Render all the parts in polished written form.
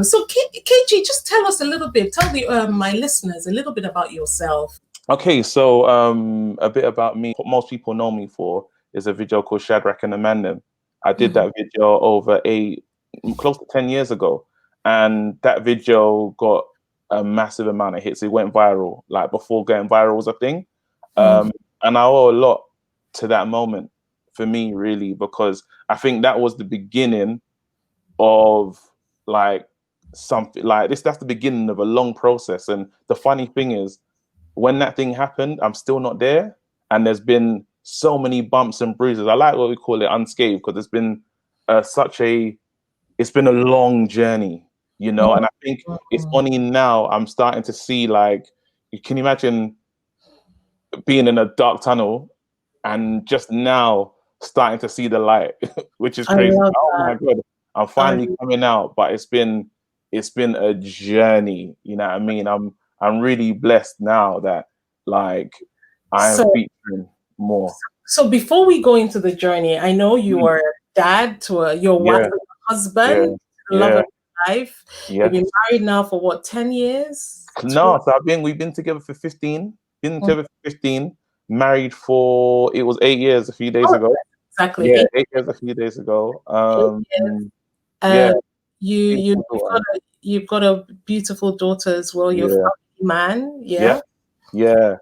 So KG, just tell us a little bit. Tell the my listeners a little bit about yourself. Okay, so a bit about me. What most people know me for is a video called Shadrach and the Man. I did Mhm. that video over close to 10 years ago, and that video got a massive amount of hits. It went viral, like before going viral was a thing. Mhm. And I owe a lot to that moment for me, really, because I think that was the beginning of like something like this. That's the beginning of a long process. And the funny thing is, when that thing happened, I'm still not there. And there's been so many bumps and bruises. I like what we call it unscathed, because it's been it's been a long journey, you know. And I think it's Mhm. only now I'm starting to see, like, you can imagine being in a dark tunnel and just now starting to see the light, which is I crazy. love Oh that. my God, I'm I finally coming out, but it's been a journey. You know what I mean? I'm really blessed now that, like, I am so featuring more. so before we go into the journey, I know you Mm. are dad to your Yeah, wonderful yeah, husband, love yeah, of your life. You've yes. been married now for what, 10 years? No, so we've been together for 15. Been together for 15. Married for, it was 8 years a few days Oh, ago. exactly. Yeah, 8 years a few days ago. 8 years. Yeah, Uh, beautiful daughter. you've got a beautiful daughter as well. You're a Yeah, family man. yeah, Yeah. yeah.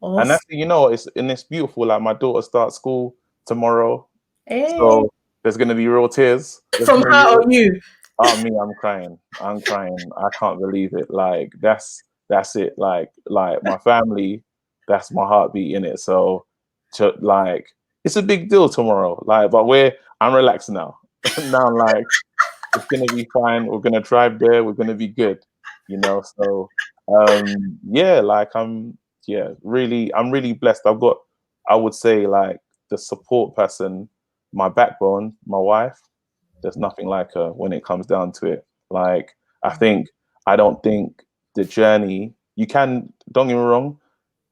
And Awesome. that's, it's beautiful. Like, my daughter starts school tomorrow, Eh, so there's gonna be real tears. There's from gonna be her real, or you? oh, me, I'm crying. I'm crying. I can't believe it. Like, that's it. Like my family, that's my heartbeat in it. So, like, it's a big deal tomorrow. Like, but I'm relaxed now. Now I'm like, it's gonna be fine. We're gonna drive there. We're gonna be good. So, yeah, like, I'm really blessed. I would say, like, the support person, my backbone, my wife. There's nothing like her when it comes down to it. Like, I don't think the journey, don't get me wrong,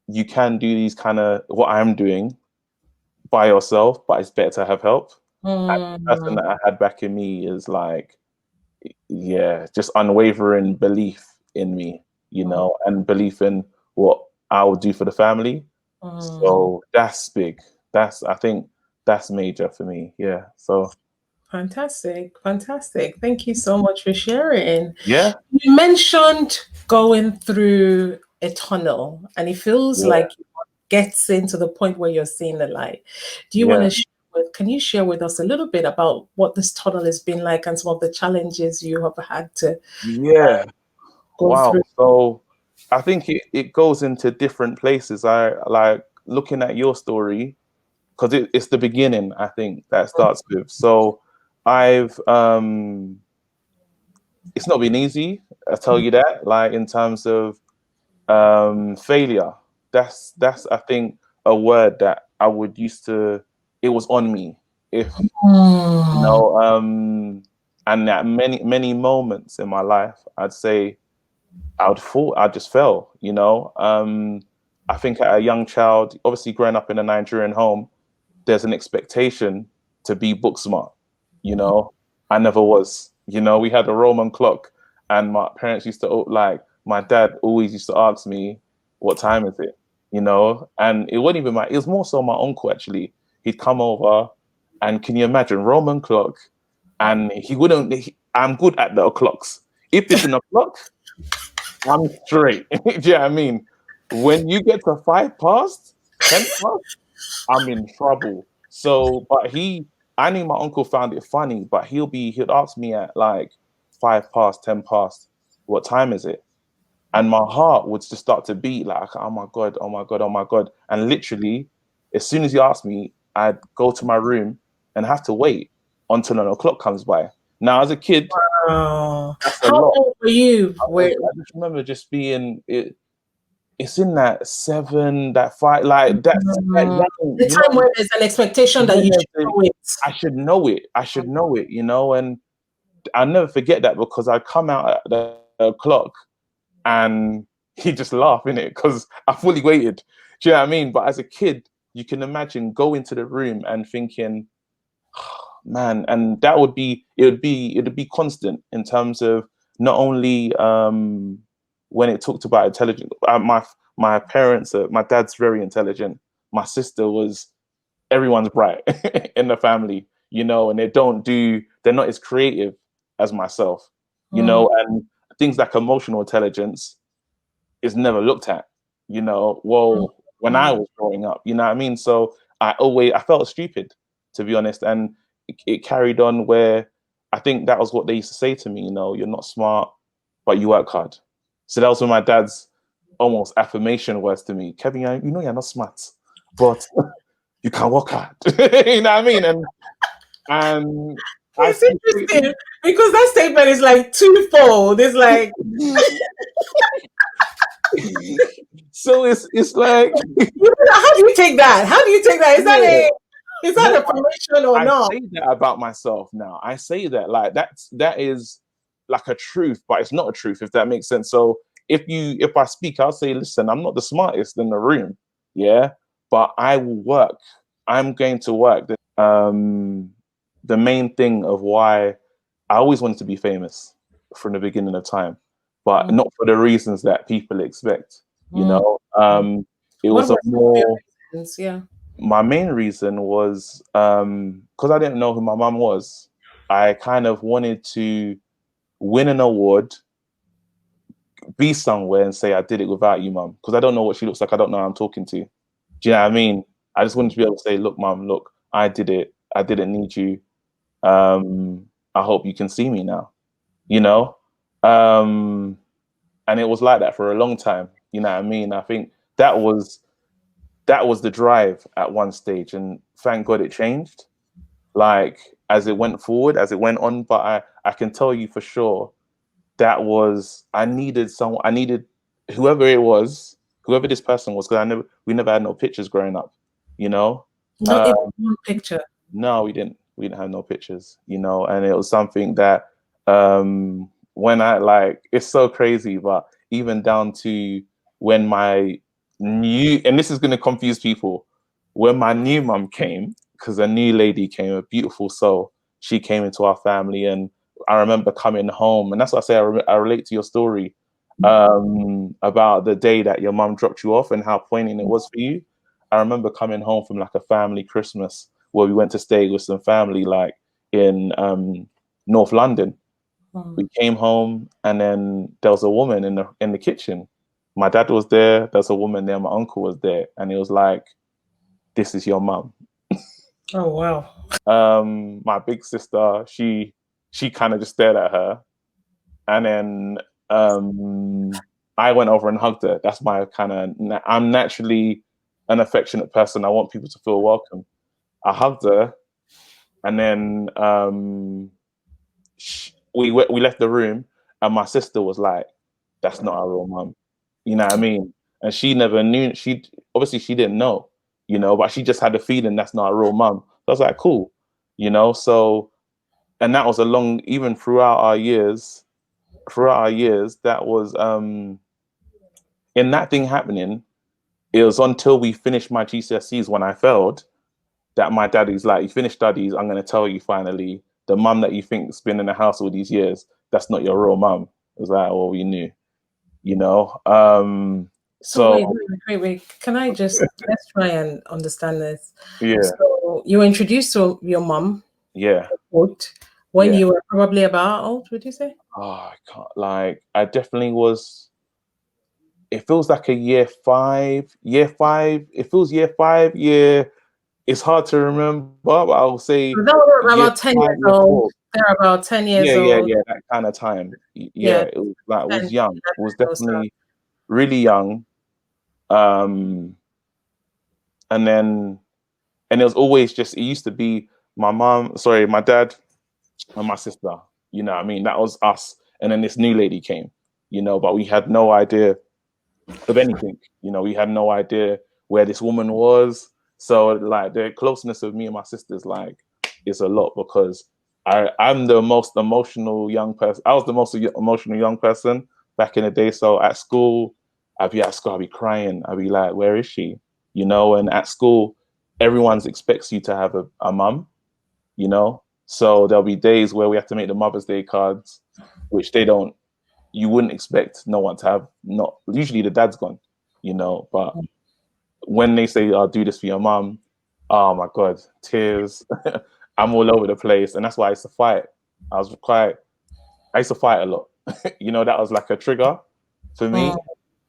you can do these kind of what I'm doing by yourself, but it's better to have help. And the person Mm, that I had back in me is like, yeah, just unwavering belief in me, mm, and belief in what I will do for the family. mm. So that's big. I think that's major for me. Yeah. So Fantastic, fantastic. Thank you so much for sharing. yeah, You mentioned going through a tunnel, and it feels yeah, like it gets into the point where you're seeing the light. Do you want yeah, to can you share with us a little bit about what this tunnel has been like and some of the challenges you have had to yeah. go Wow. through? So I think it goes into different places. I like looking at your story, because it's the beginning, I think, that starts with. So I've it's not been easy, I tell you that, like, in terms of failure. That's I think a word that I would used to, it was on me. If you Mm, know, and at many moments in my life, I'd say I just fell, I think at a young child, obviously growing up in a Nigerian home, there's an expectation to be book smart, you know. I never was. We had a Roman clock, and my parents used to, like, my dad always used to ask me, what time is it? And it wasn't even it was more so my uncle, actually. He'd come over, and can you imagine, Roman clock, and he wouldn't, I'm good at the o'clocks. If it's an o'clock, I'm straight. Do you know what I mean? When you get to 5 past, 10 past, I'm in trouble. So, but I knew my uncle found it funny, but he'd ask me at like 5 past, 10 past, what time is it? And my heart would just start to beat like, oh my God, oh my God, oh my God. And literally, as soon as he asked me, I'd go to my room and have to wait until an o'clock comes by. Now, as a kid, that's a how lot. old were you? I just remember just being it's in that 7, that 5, like that young, The time when there's an expectation that when you there's should know it. I should know it. I should know it, and I'll never forget that, because I come out at the clock and he just laughed in it because I fully waited. Do you know what I mean? But as a kid, you can imagine going to the room and thinking, man, and it would be constant in terms of not only when it talked about intelligence, my parents, my dad's very intelligent. My sister was everyone's bright in the family, and they're not as creative as myself, and things like emotional intelligence is never looked at, well, when I was growing up, you know what I mean? So I felt stupid, to be honest. And it carried on where I think that was what they used to say to me, you're not smart, but you work hard. So that was when my dad's almost affirmation words to me, Kevin, you're not smart, but you can work hard. You know what I mean? And I It's interesting because that statement is like twofold. It's like so it's like how do you take that? How do you take that? yeah. Is that a permission or I not? say that about myself now. I say that like that is like a truth, but it's not a truth, if that makes sense. So if I speak, I'll say, listen, I'm not the smartest in the room, yeah, but I will work. I'm going to work. The main thing of why I always wanted to be famous from the beginning of time, but not for the reasons that people expect. It What was a were some of your more reasons? Yeah. my main reason was because I didn't know who my mum was. I kind of wanted to win an award, be somewhere, and say I did it without you, mum, because I don't know what she looks like. I don't know who I'm talking to. Do you know what I mean? I just wanted to be able to say, look, mum, look, I did it. I didn't need you. I hope you can see me now. You know, and it was like that for a long time. You know what I mean? I think that was the drive at one stage, and thank God it changed. Like as it went forward, as it went on, but I can tell you for sure that was I needed whoever it was, whoever this person was, because we never had no pictures growing up, you know. No, it was one picture. No, we didn't have no pictures, and it was something that when I like it's so crazy, but even down to when my new and this is gonna confuse people, when my new mum came, because a new lady came, a beautiful soul, she came into our family, and I remember coming home, and that's what I say I relate to your story about the day that your mum dropped you off and how poignant it was for you. I remember coming home from like a family Christmas where we went to stay with some family like in North London. We came home and then there was a woman in the kitchen. My dad was there, there's a woman there, my uncle was there, and it was like, this is your mum. Oh wow. My big sister, she kind of just stared at her, and then I went over and hugged her. That's my kind of I'm naturally an affectionate person. I want people to feel welcome. I hugged her, and then we left the room, and my sister was like, "That's not our real mum," you know what I mean? And she never knew. She obviously she didn't know, but she just had a feeling that's not a real mum. So I was like, "Cool," So, and that was a long, even throughout our years. That was in that thing happening. It was until we finished my GCSEs when I failed that my daddy's like, you finished studies, I'm going to tell you finally, the mum that you think's been in the house all these years, that's not your real mum. It was like, well, we knew, you know. So So wait. Can I just let's try and understand this? yeah, So you were introduced to your mom yeah, when yeah. you were probably about how old, would you say? Oh, I can't like. I definitely was. It feels like a year five. Year five. It feels year five. Yeah, it's hard to remember, but I'll say So that was year about 10 five, years year old. four. They're about 10 years old. Yeah. That kind of time. Yeah, Yeah, it was like it 10, was young. It was 11 or so. definitely really young. Um, and then and it was always just it used to be my dad, and my sister. You know what I mean? That was us. And then this new lady came, but we had no idea of anything. We had no idea where this woman was. So like the closeness of me and my sisters like is a lot because I'm the most emotional young person. I was the most emotional young person back in the day. So at school, I'd be at school, I'd be crying. I'd be like, where is she? And at school, everyone expects you to have a mum, So there'll be days where we have to make the Mother's Day cards, which they don't you wouldn't expect no one to have not. Usually the dad's gone, you know. But when they say, "I'll do this for your mum," oh my god, tears. I'm all over the place, and that's why I used to fight. I was quite. I used to fight a lot. You know, that was like a trigger for me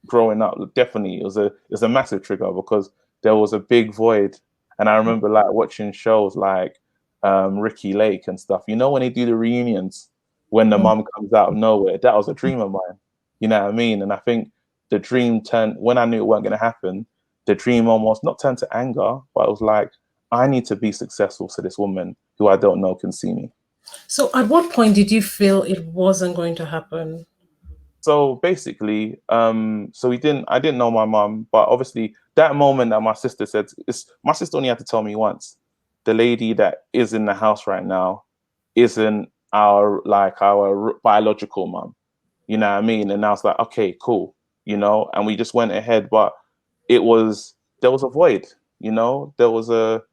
growing up. Definitely, it was a massive trigger because there was a big void, and I remember like watching shows like Ricky Lake and stuff. You know, when they do the reunions when the mum comes out of nowhere, that was a dream of mine. You know what I mean? And I think the dream turned when I knew it wasn't going to happen. The dream almost not turned to anger, but it was like I need to be successful so this woman who I don't know can see me. So at what point did you feel it wasn't going to happen? So basically, so I didn't know my mum, but obviously that moment that my sister said, my sister only had to tell me once, the lady that is in the house right now isn't our biological mum. You know what I mean? And I was like, okay, cool, you know, and we just went ahead, but there was a void, you know, there was a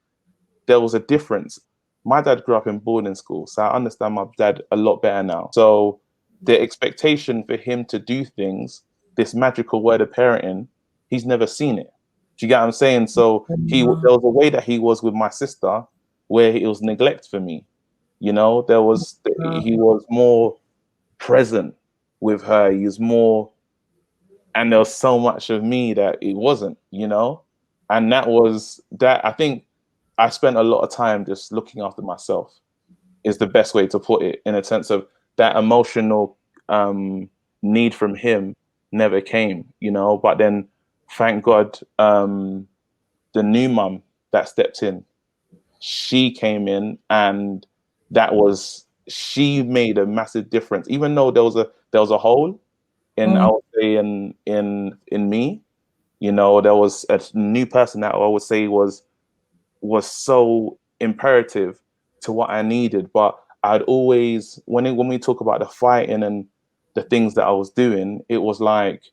difference. My dad grew up in boarding school, so I understand my dad a lot better now. So the expectation for him to do things, this magical word of parenting, he's never seen it. Do you get what I'm saying? So there was a way that he was with my sister where it was neglect for me. You know, he was more present with her. He was more, and there was so much of me that it wasn't, you know? And that I think I spent a lot of time just looking after myself is the best way to put it, in a sense of that emotional need from him never came, you know. But then, thank God, the new mum that stepped in, she came in, and she made a massive difference. Even though there was a hole in, I would say, in me, you know, there was a new person that I would say was so imperative to what I needed. But I'd always, when we talk about the fighting and the things that I was doing, it was like,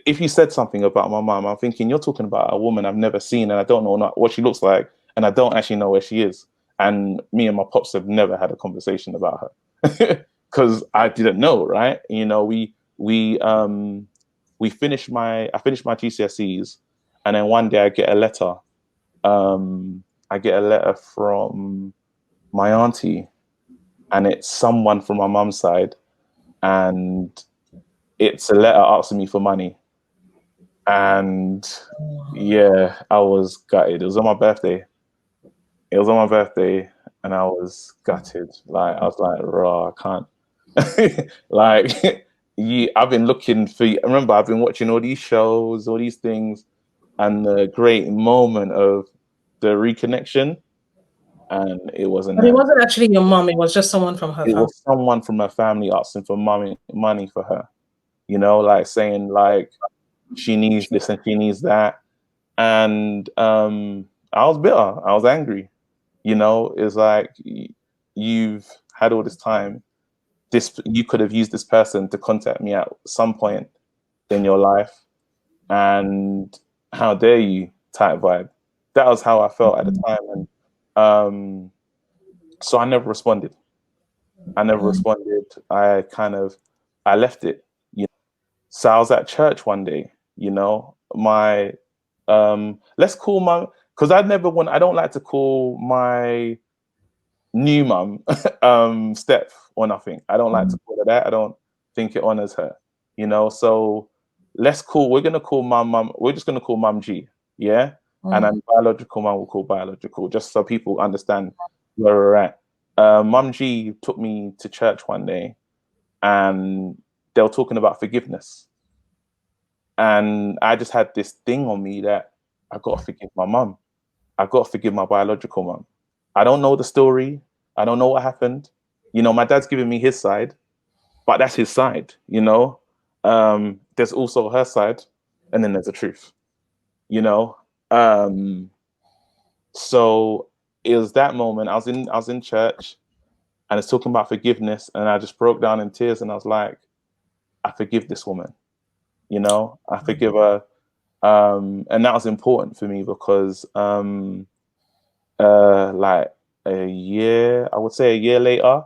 if you said something about my mom, I'm thinking you're talking about a woman I've never seen, and I don't know what she looks like, and I don't actually know where she is. And me and my pops have never had a conversation about her because I didn't know, right? You know, I finished my GCSEs, and then one day I get a letter. I get a letter from my auntie, and it's someone from my mum's side, and it's a letter asking me for money. And yeah, I was gutted. It was on my birthday. It was on my birthday, and I was gutted. Like I was like, "Raw, I can't." Like, I've been looking for. Remember, I've been watching all these shows, all these things, and the great moment of the reconnection, and it wasn't But it that. wasn't actually your mom, it was just someone from her It family. was someone from her family asking for money for her. You know, like saying like she needs this and she needs that. And I was bitter. I was angry. You know, it's like you've had all this time. You could have used this person to contact me at some point in your life, and how dare you? Type vibe. That was how I felt at the time, and so I never responded. I left it. You know? So I was at church one day. You know, let's call my, because I don't like to call my new mum Steph or nothing. I don't like to call her that. I don't think it honors her, you know. So we're gonna call we're just gonna call mum G, yeah. And then biological mum will call biological, just so people understand where we're at. Mum G took me to church one day, and they were talking about forgiveness, and I just had this thing on me that I got to forgive my mum. I got to forgive my biological mum. I don't know the story. I don't know what happened. You know, my dad's giving me his side, but that's his side, you know. There's also her side, and then there's the truth, you know. So it was that moment. I was in church, and it's talking about forgiveness, and I just broke down in tears, and I was like, I forgive this woman, you know. I forgive her. And that was important for me because like I would say a year later,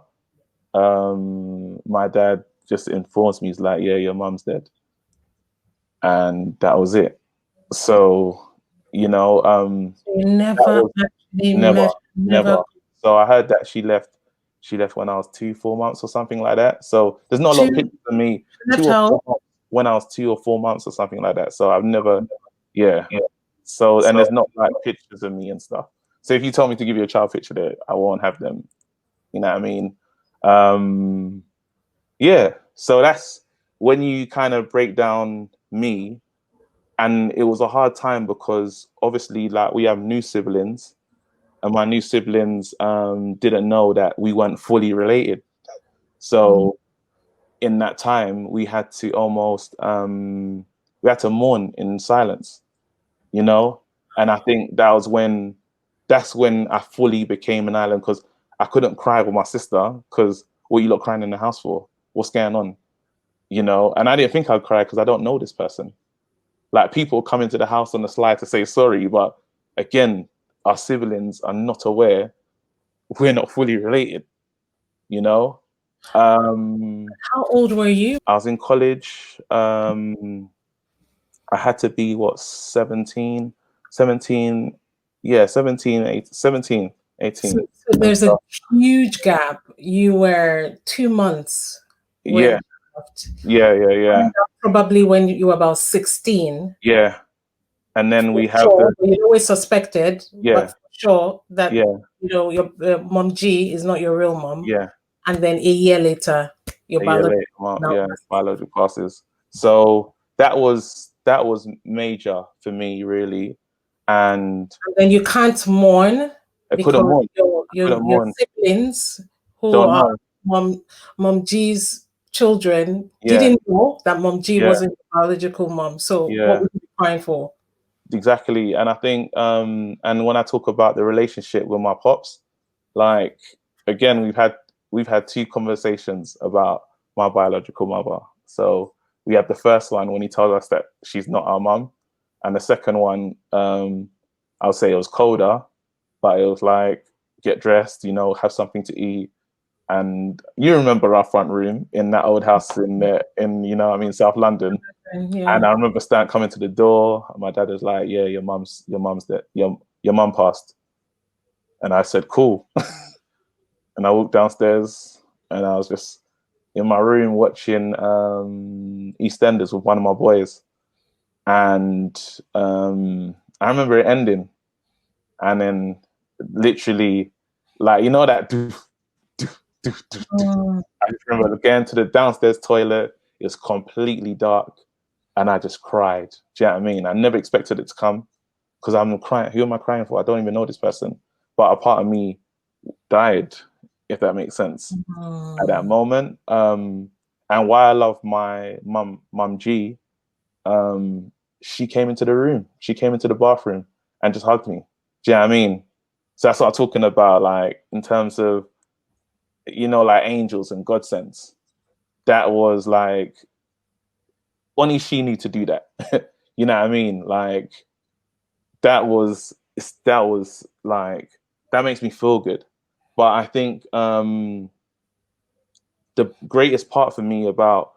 my dad just informs me, he's like, yeah, your mum's dead. And that was it. So, you know, You that never was actually never, met, never never. So I heard that she left when I was 2, 4 months or something like that. So there's not a lot of two pictures of me left 2 or 4 how? months when I was 2 or 4 months or something like that. So I've never, yeah. Yeah. So, and So there's not like pictures of me and stuff. So if you told me to give you a child picture there, I won't have them. You know what I mean? Yeah. So that's when you kind of break down me. And it was a hard time because obviously, like, we have new siblings, and my new siblings didn't know that we weren't fully related. So in that time, we had to almost we had to mourn in silence, you know. And I think that's when I fully became an island, because I couldn't cry with my sister, because what you lot crying in the house for? What's going on? You know. And I didn't think I'd cry because I don't know this person. Like, people come into the house on the slide to say sorry, but again, our siblings are not aware we're not fully related, you know. how old were you? I was in college. I had to be what, 17, yeah, 17, 18, 17, So, 18. so And there's a stuff. huge gap. You were 2 months when Yeah, you left. yeah, And that's probably when you were about 16. yeah. And then For we have sure, the, you always suspected, but yeah, for sure that yeah, your mom G is not your real mom. yeah. And then a year later, your A year biological later, well, now yeah, passes. biological passes. So that was major for me, really. And And then you can't mourn I couldn't because mourn. I couldn't your mourn. siblings who Don't are know. mom G's children Yeah, didn't know that mom G yeah, wasn't your biological mom. So what yeah. would you be crying for? Exactly. And I think and when I talk about the relationship with my pops, like, again, we've had two conversations about my biological mother. So we had the first one when he told us that she's not our mum, and the second one, I'll say it was colder, but it was like, get dressed, have something to eat. And you remember our front room in that old house in South London. And And yeah. I remember coming to the door. My dad was like, "Yeah, your mum's dead. Your mum passed." And I said, "Cool." And I walked downstairs, and I was just in my room watching EastEnders with one of my boys. And I remember it ending, and then literally, like, that doof, doof, doof, doof, doof. Mm, I just remember going to the downstairs toilet. It was completely dark, and I just cried. Do you know what I mean? I never expected it to come, because I'm crying. Who am I crying for? I don't even know this person. But a part of me died, if that makes sense, at that mm. moment. And why I love my mum G, um, she came into the room. She came into the bathroom and just hugged me. Do you know what I mean? So that's what I'm talking about, like, in terms of, like, angels and God sense. That was like, only she knew to do that. You know what I mean? Like, that was like, that makes me feel good. But I think the greatest part for me about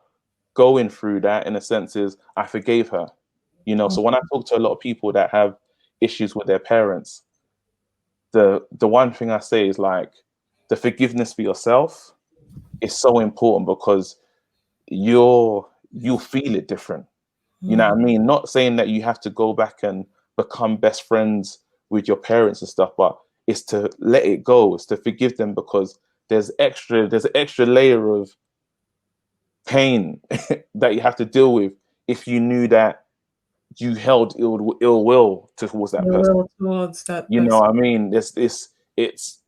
going through that, in a sense, is I forgave her. So when I talk to a lot of people that have issues with their parents, the one thing I say is, like, the forgiveness for yourself is so important, because you'll feel it different. You know what I mean? Not saying that you have to go back and become best friends with your parents and stuff, but it's to let it go. It's to forgive them, because there's an extra layer of pain that you have to deal with if you knew that you held ill will towards that Your person. will towards that You know person. what I mean?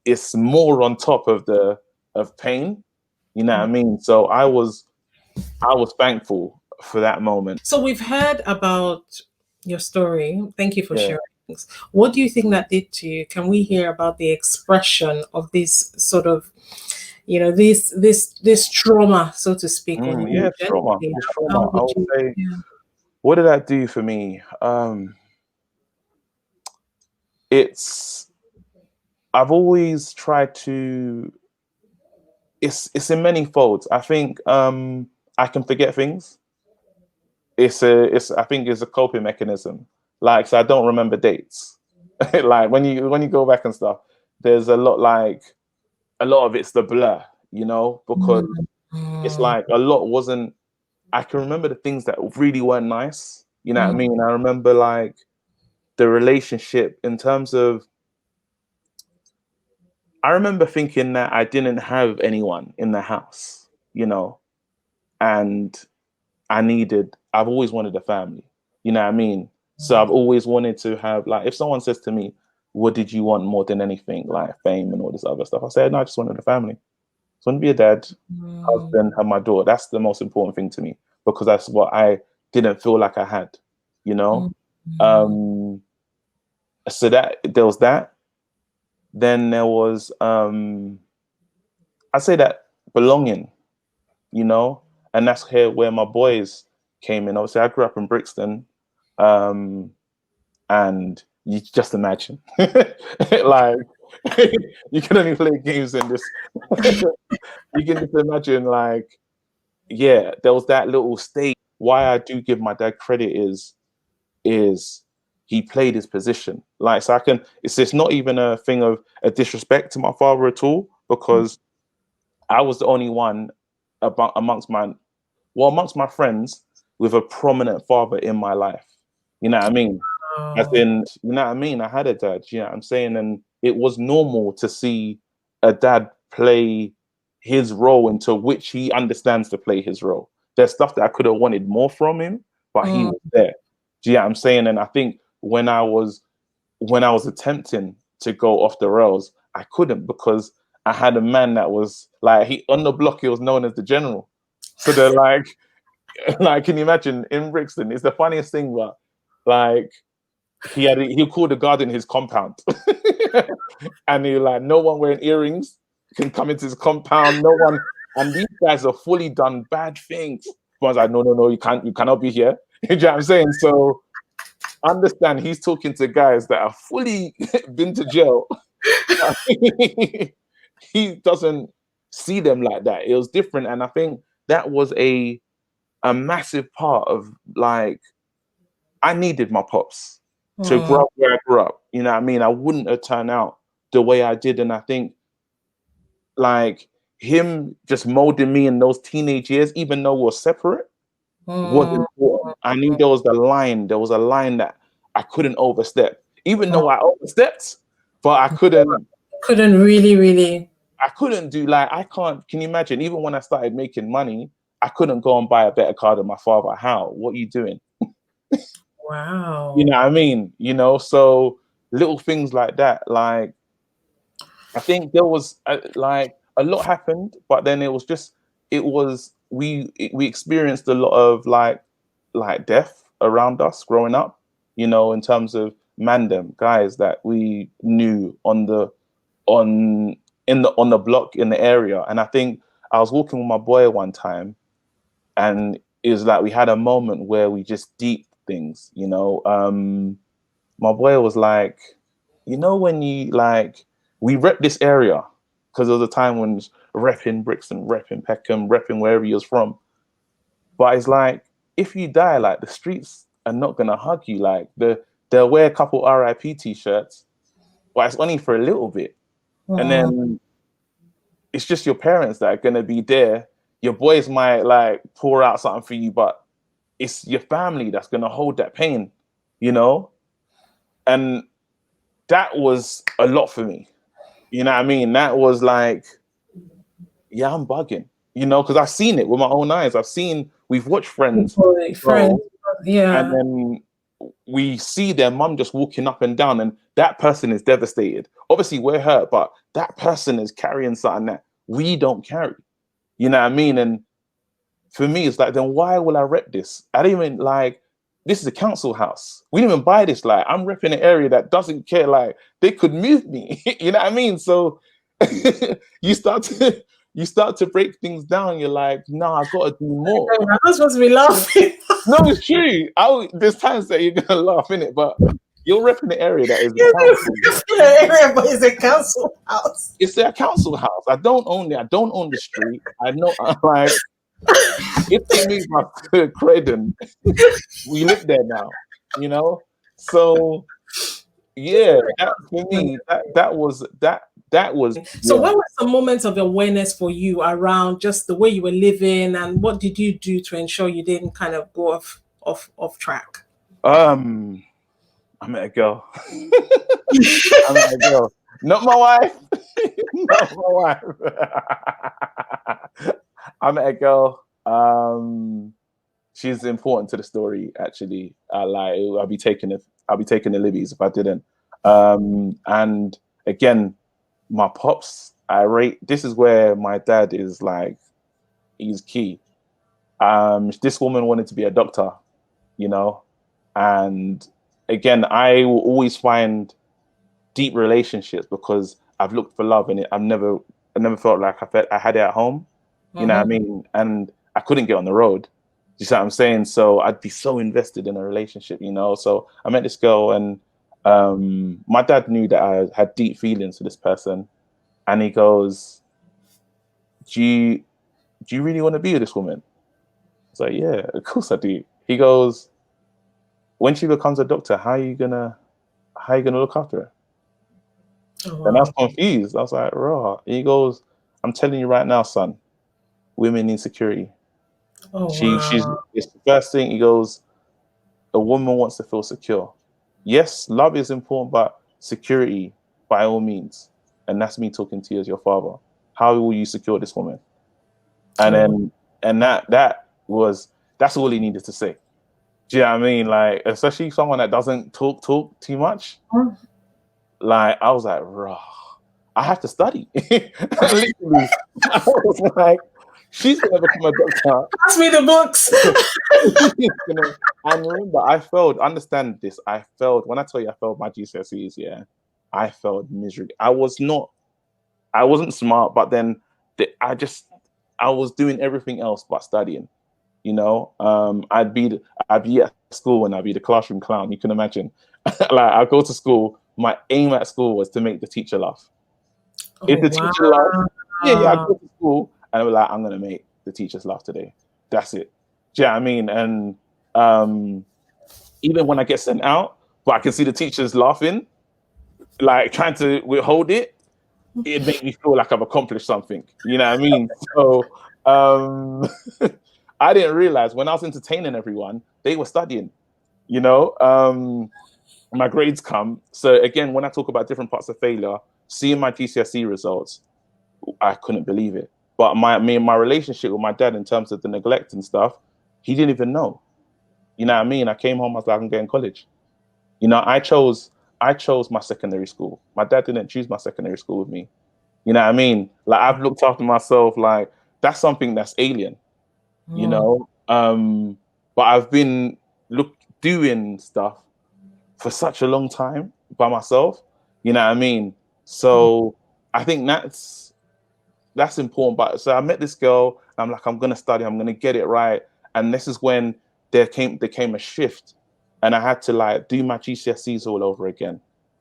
It's more on top of the of pain. You know what I mean? So I was thankful for that moment. So we've heard about your story. Thank you for Yeah. sharing. What do you think that did to you? Can we hear about the expression of this sort of, this trauma, so to speak, or Yeah, emotion? trauma. Okay, It's how trauma. I would would you? say, Yeah. what did that do for me? It's I've always tried to. It's in many folds. I think I can forget things. I think it's a coping mechanism. Like, so I don't remember dates. Like when you go back and stuff, there's a lot of it's the blur, because it's Mm, like a lot wasn't. I can remember the things that really weren't nice. You know what I mm, mean? I remember like the relationship in terms of. I remember thinking that I didn't have anyone in the house, and I've always wanted a family. You know what I mean? So I've always wanted to have, like, if someone says to me, what did you want more than anything, like fame and all this other stuff? I said, no, I just wanted a family. Just want to be a dad, mm, husband, have my daughter. That's the most important thing to me because that's what I didn't feel like I had, you know? mm, mm, Um, so that there was that. Then there was, I'd say that belonging, you know, and that's here where my boys came in. Obviously, I grew up in Brixton, and you just imagine, like, you can only play games in this. You can just imagine, like, yeah, there was that little stage. Why I do give my dad credit is he played his position. Like, so it's not even a thing of a disrespect to my father at all, because I was the only one amongst my friends with a prominent father in my life. You know what I mean? As wow. in, you know what I mean? I had a dad, you know what I'm saying? And it was normal to see a dad play his role into which he understands to play his role. There's stuff that I could have wanted more from him, but he Mm, was there. Do you know what I'm saying? And I think when I was attempting to go off the rails, I couldn't because I had a man that was like he on the block. He was known as the general. So they're like, like, can you imagine in Brixton? It's the funniest thing, but like he called the guard in his compound, and he like no one wearing earrings can come into his compound. No one, and these guys are fully done bad things. But I was like, no, you cannot be here. You know what I'm saying? So understand he's talking to guys that are fully been to jail. He doesn't see them like that. It was different, and I think that was a massive part of, like, I needed my pops to mm, grow up where I grew up. You know what I mean? I wouldn't have turned out the way I did, and I think like him just molding me in those teenage years, even though we're separate, was mm, important. I knew there was the line. There was a line that I couldn't overstep, even mm. though I overstepped, but I couldn't. Couldn't really, really. I couldn't do like I can't. Can you imagine? Even when I started making money, I couldn't go and buy a better car than my father. How? What are you doing? You Wow. know what I mean? So little things like that. Like I think there was like a lot happened, but then we experienced a lot of like death around us growing up. In terms of mandem guys that we knew on on the block in the area. And I think I was walking with my boy one time, and it was like we had a moment where we just deep things. My boy was like, when you like we rep this area because there was a time when it was repping Brixton, repping Peckham, repping wherever he was from. But it's like if you die, like the streets are not gonna hug you. Like they'll wear a couple RIP t-shirts, but it's only for a little bit. And Mm, then it's just your parents that are gonna be there. Your boys might like pour out something for you, but it's your family that's gonna hold that pain, you know? And that was a lot for me. You know what I mean? That was like, yeah, I'm bugging, because I've seen it with my own eyes. We've watched friends people, like friends. grow, and Yeah. then we see their mum just walking up and down, and that person is devastated. Obviously, we're hurt, but that person is carrying something that we don't carry. You know what I mean? And for me, it's like, then why will I rep this? I don't even like. This is a council house. We didn't even buy this. Like, I'm repping an area that doesn't care. Like, they could move me. You know what I mean? So you start to you start to break things down. You're like, nah, I gotta do more. I'm not supposed to be laughing. No, it's true. There's times that you're gonna laugh in it, but you're repping the area that is the Yes, council. it's an area, but it's a council house. It's their council house. I don't own it. I don't own the street. I know, like, If they moved my to Croydon, we live there now, you know. So yeah, that for me, that was So, yeah. what were some moments of awareness for you around just the way you were living, and what did you do to ensure you didn't kind of go off track? Um, I met a girl. I met a girl, not my wife, not my wife. I met a girl. She's important to the story. Actually, like I'll be taking the libbies if I didn't. And again, my pops. I rate. This is where my dad is like he's key. This woman wanted to be a doctor, you know, and again, I will always find deep relationships because I've looked for love and I never felt like I had it at home. You know what I mean? And I couldn't get on the road. You see what I'm saying? So I'd be so invested in a relationship, you know. So I met this girl and my dad knew that I had deep feelings for this person. And he goes, Do you really want to be with this woman? I was like, yeah, of course I do. He goes, when she becomes a doctor, how you gonna look after her? Oh, And I was wow. confused. I was like, raw. He goes, I'm telling you right now, son, women need security. Oh, She's wow. it's the first thing. He goes, a woman wants to feel secure. Yes, love is important, but security by all means. And that's me talking to you as your father. How will you secure this woman? And Oh, then that's all he needed to say. Do you know what I mean? Like, especially someone that doesn't talk too much. wow. Like, I was like, raw. I have to study. Literally, I was like, she's gonna become a doctor. Pass me the books. And remember, I failed. Understand this. I failed. When I tell you I failed my GCSEs, yeah, I failed miserably. I wasn't smart, but then I was doing everything else but studying. You know, I'd be at school and I'd be the classroom clown. You can imagine. Like I go to school. My aim at school was to make the teacher laugh. Oh, If the wow. teacher laughed, yeah, I'd go to school and I was like, I'm gonna make the teachers laugh today. That's it. Do you know what I mean? And um, even when I get sent out, but I can see the teachers laughing, like trying to withhold it, it made me feel like I've accomplished something. You know what I mean? So um, I didn't realize when I was entertaining everyone, they were studying. You know, my grades come. So again, when I talk about different parts of failure, seeing my GCSE results, I couldn't believe it. But my relationship with my dad in terms of the neglect and stuff, he didn't even know. You know what I mean? I came home, I was like, I'm going to college. You know, I chose my secondary school. My dad didn't choose my secondary school with me. You know what I mean? Like I've looked after myself, like that's something that's alien, you Mm. know. But I've been doing stuff for such a long time by myself. You know what I mean? So I think that's important. But so I met this girl, and I'm like, I'm gonna study, I'm gonna get it right. And this is when there came a shift, and I had to like do my GCSEs all over again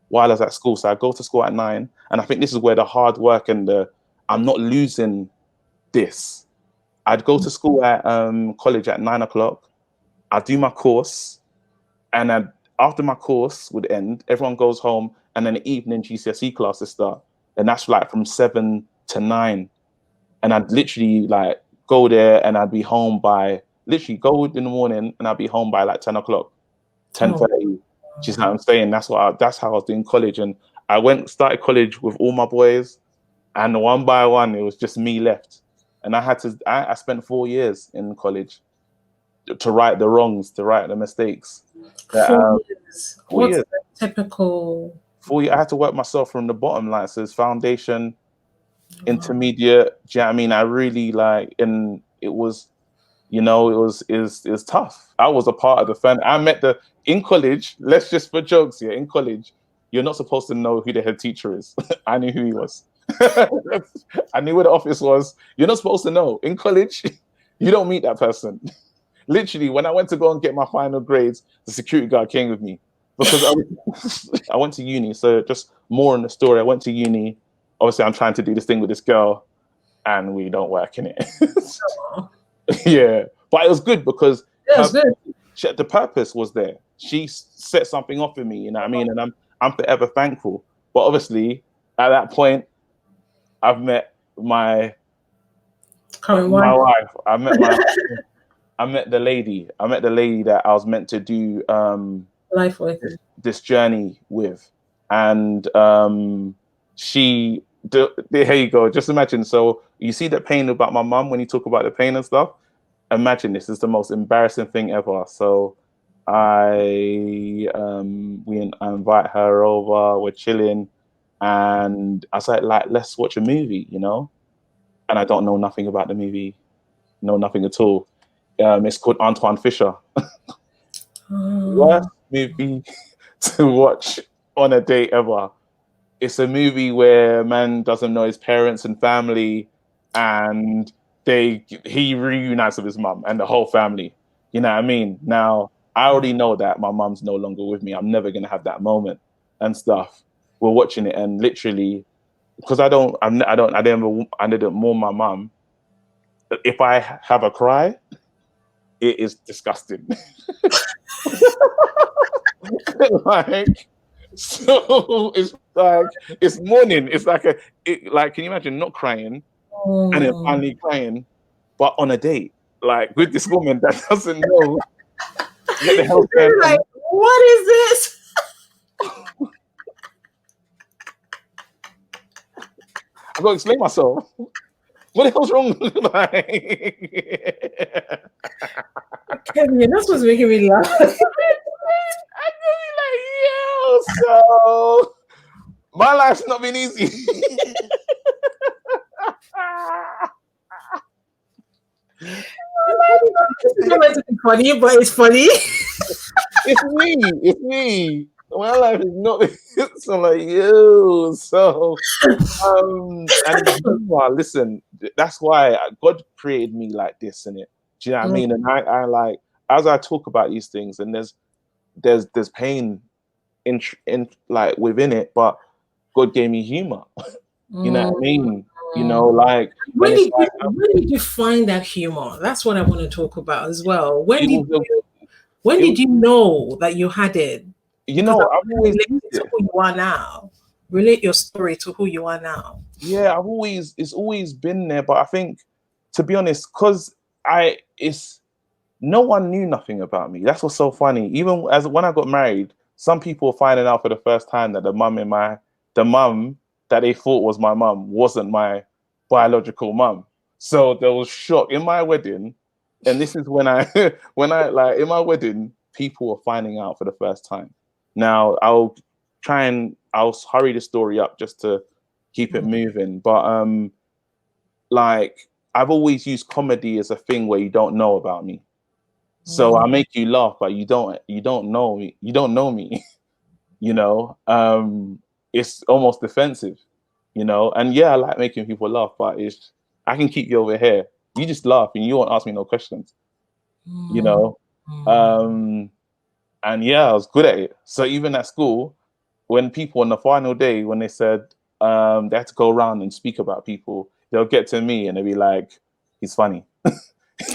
while I was at school. So I go to school at 9, and I think this is where the hard work and the I'm not losing this. I'd go to school at college at 9 o'clock. I'd do my course, and after my course would end, everyone goes home, and then the evening GCSE classes start, and that's like from 7 to 9. And I'd literally like go there and I'd be home by literally go in the morning and I'd be home by like 10 o'clock, ten Oh, thirty. Just how I'm saying. That's how I was doing college. And I started college with all my boys, and one by one it was just me left. And I spent 4 years in college to right the wrongs, to right the mistakes. That 4 years. 4 years. What's the typical? 4 years. I had to work myself from the bottom, like so it's foundation, intermediate. Do you know what I mean? I really like, and it was, you know, it was tough. I was a part of the fan. I met in college. Let's just for jokes here. In college, you're not supposed to know who the head teacher is. I knew who he was. I knew where the office was. You're not supposed to know in college. You don't meet that person. Literally, when I went to go and get my final grades, the security guard came with me because I went to uni. So just more on the story. I went to uni. Obviously, I'm trying to do this thing with this girl, and we don't work in it. Yeah, but it was good because Yeah, her it's good. the purpose was there. She set something off in me, you know what I mean? And I'm forever thankful. But obviously, at that point, I've met Current my wife, wife. I met the lady. I met the lady that I was meant to do life with. this journey with, and she. Here you go. Just imagine. So you see the pain about my mum when you talk about the pain and stuff. Imagine this is the most embarrassing thing ever. So I invite her over, we're chilling, and I said like let's watch a movie, you know. And I don't know nothing about the movie, know nothing at all. It's called Antoine Fisher. Worst Oh, movie to watch on a date ever. It's a movie where a man doesn't know his parents and family, and he reunites with his mum and the whole family. You know what I mean? Now I already know that my mum's no longer with me. I'm never gonna have that moment and stuff. We're watching it, and literally, because I didn't mourn my mum. If I have a cry, it is disgusting. Like, so it's like it's morning. It's like like, can you imagine not crying and then oh. finally crying, but on a date, like with this woman that doesn't know what the hell's going Like, on. what is this? I've got to explain myself. What the hell's wrong? Like, Kevin, you're not supposed to make me laugh. I could be like, yo, so my life's not been easy. It's not meant to be funny, but it's funny. It's me. It's me. My life is not. So I'm like, yo, so and listen, that's why God created me like this, in it. Do you know what I Mm, mean? And I like as I talk about these things, and there's pain in like within it, but God gave me humor. You know what I mm. mean? You know, like, and it's like When did you find that humor? That's what I want to talk about as well. it was When it was did you know that you had it? you Because I know I've want to always relate used it to it. who you are now. Relate your story to who you are now. Yeah, it's always been there, but I think, to be honest, because I it's no one knew nothing about me. That's what's so funny. Even as when I got married, some people were finding out for the first time that the mum that they thought was my mum wasn't my biological mum. So there was shock in my wedding, and this is when I when I like in my wedding, people were finding out for the first time. Now I'll hurry the story up just to keep it moving, but like I've always used comedy as a thing where you don't know about me. So Mm, I make you laugh, but you don't know me. You don't know me, you know. It's almost defensive, you know. And yeah, I like making people laugh, but it's I can keep you over here. You just laugh and you won't ask me no questions, you mm, know. mm. Um, and yeah, I was good at it. So even at school, when people on the final day, when they said they had to go around and speak about people, they'll get to me and they'll be like, "He's funny."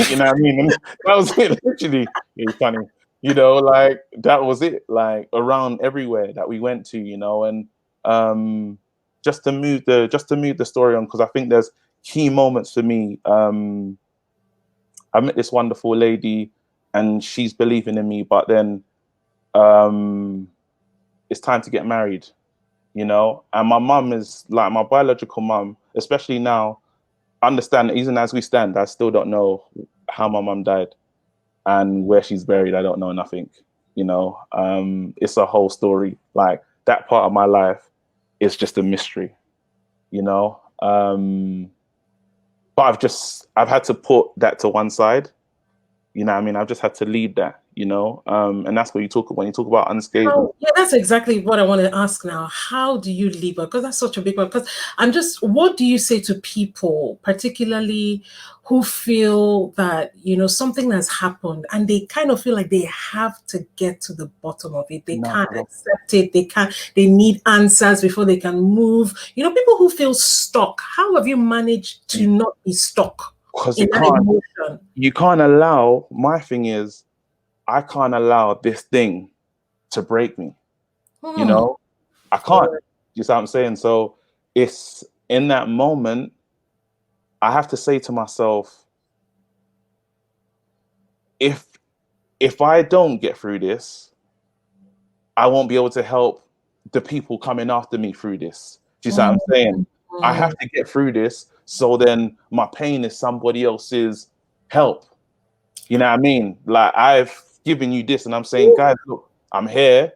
You know what I mean? And that was it, literally. It's funny. You know, like that was it. Like around everywhere that we went to, you know, and um just to move the story on, because I think there's key moments for me. I met this wonderful lady and she's believing in me, but then um it's time to get married, you know. And my mum is like my biological mum, especially now, understand even as we stand, I still don't know how my mum died and where she's buried. I don't know nothing, you know. It's a whole story. Like that part of my life is just a mystery, you know. But I've had to put that to one side, you know what I mean? I've just had to leave that, you know. And that's what you talk when you talk about unscathed. Yeah, that's exactly what I want to ask now. How do you leave? Because that's such a big one. Because what do you say to people, particularly who feel that, something has happened and they kind of feel like they have to get to the bottom of it. They No, can't accept it. They need answers before they can move. People who feel stuck. How have you managed to not be stuck? because in that emotion. you can't allow, my thing is, I can't allow this thing to break me. You Hmm. know, I can't. You see what I'm saying? So it's in that moment, I have to say to myself, if I don't get through this, I won't be able to help the people coming after me through this. Do you see what I'm saying? I have to get through this, so then my pain is somebody else's help. You know what I mean? Like, I've given you this, and I'm saying, guys, look, I'm here.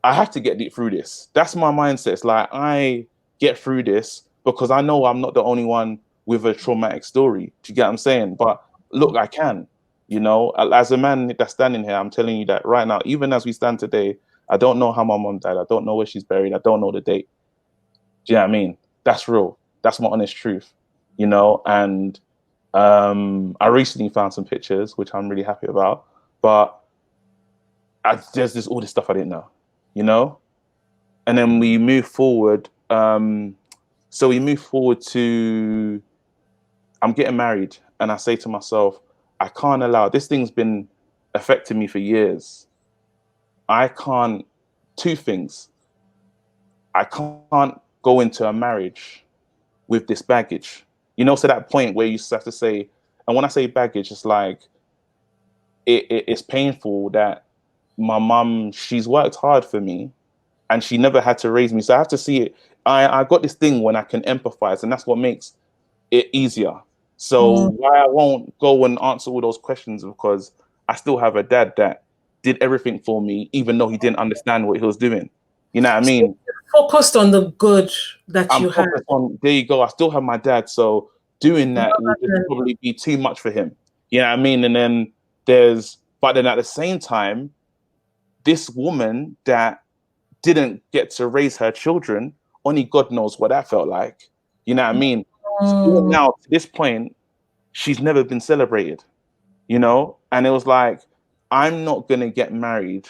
I have to get through this. That's my mindset. It's like, I get through this because I know I'm not the only one with a traumatic story. Do you get what I'm saying? But look, I can. You know, as a man that's standing here, I'm telling you that right now, even as we stand today, I don't know how my mom died. I don't know where she's buried. I don't know the date. Do you know what I mean? That's real. That's my honest truth. You know, and I recently found some pictures, which I'm really happy about. But there's this all this stuff I didn't know. You know, and then we move forward. So we move forward to, I'm getting married, and I say to myself, I can't allow, this thing's been affecting me for years. I can't, two things. I can't go into a marriage with this baggage. You know, so that point where you just have to say, and when I say baggage, it's like, it's painful that my mum, she's worked hard for me, and she never had to raise me. So I have to see it. I got this thing when I can empathize, and that's what makes it easier. So why I won't go and answer all those questions, because I still have a dad that did everything for me, even though he didn't understand what he was doing. You know what I mean? Focused on the good that I'm you had. focused on, there you go. I still have my dad. So doing that will just probably be too much for him. You know what I mean? And then but then at the same time, this woman that didn't get to raise her children, only God knows what that felt like. You know what I mean? Still now, to this point, she's never been celebrated, you know? And it was like, I'm not going to get married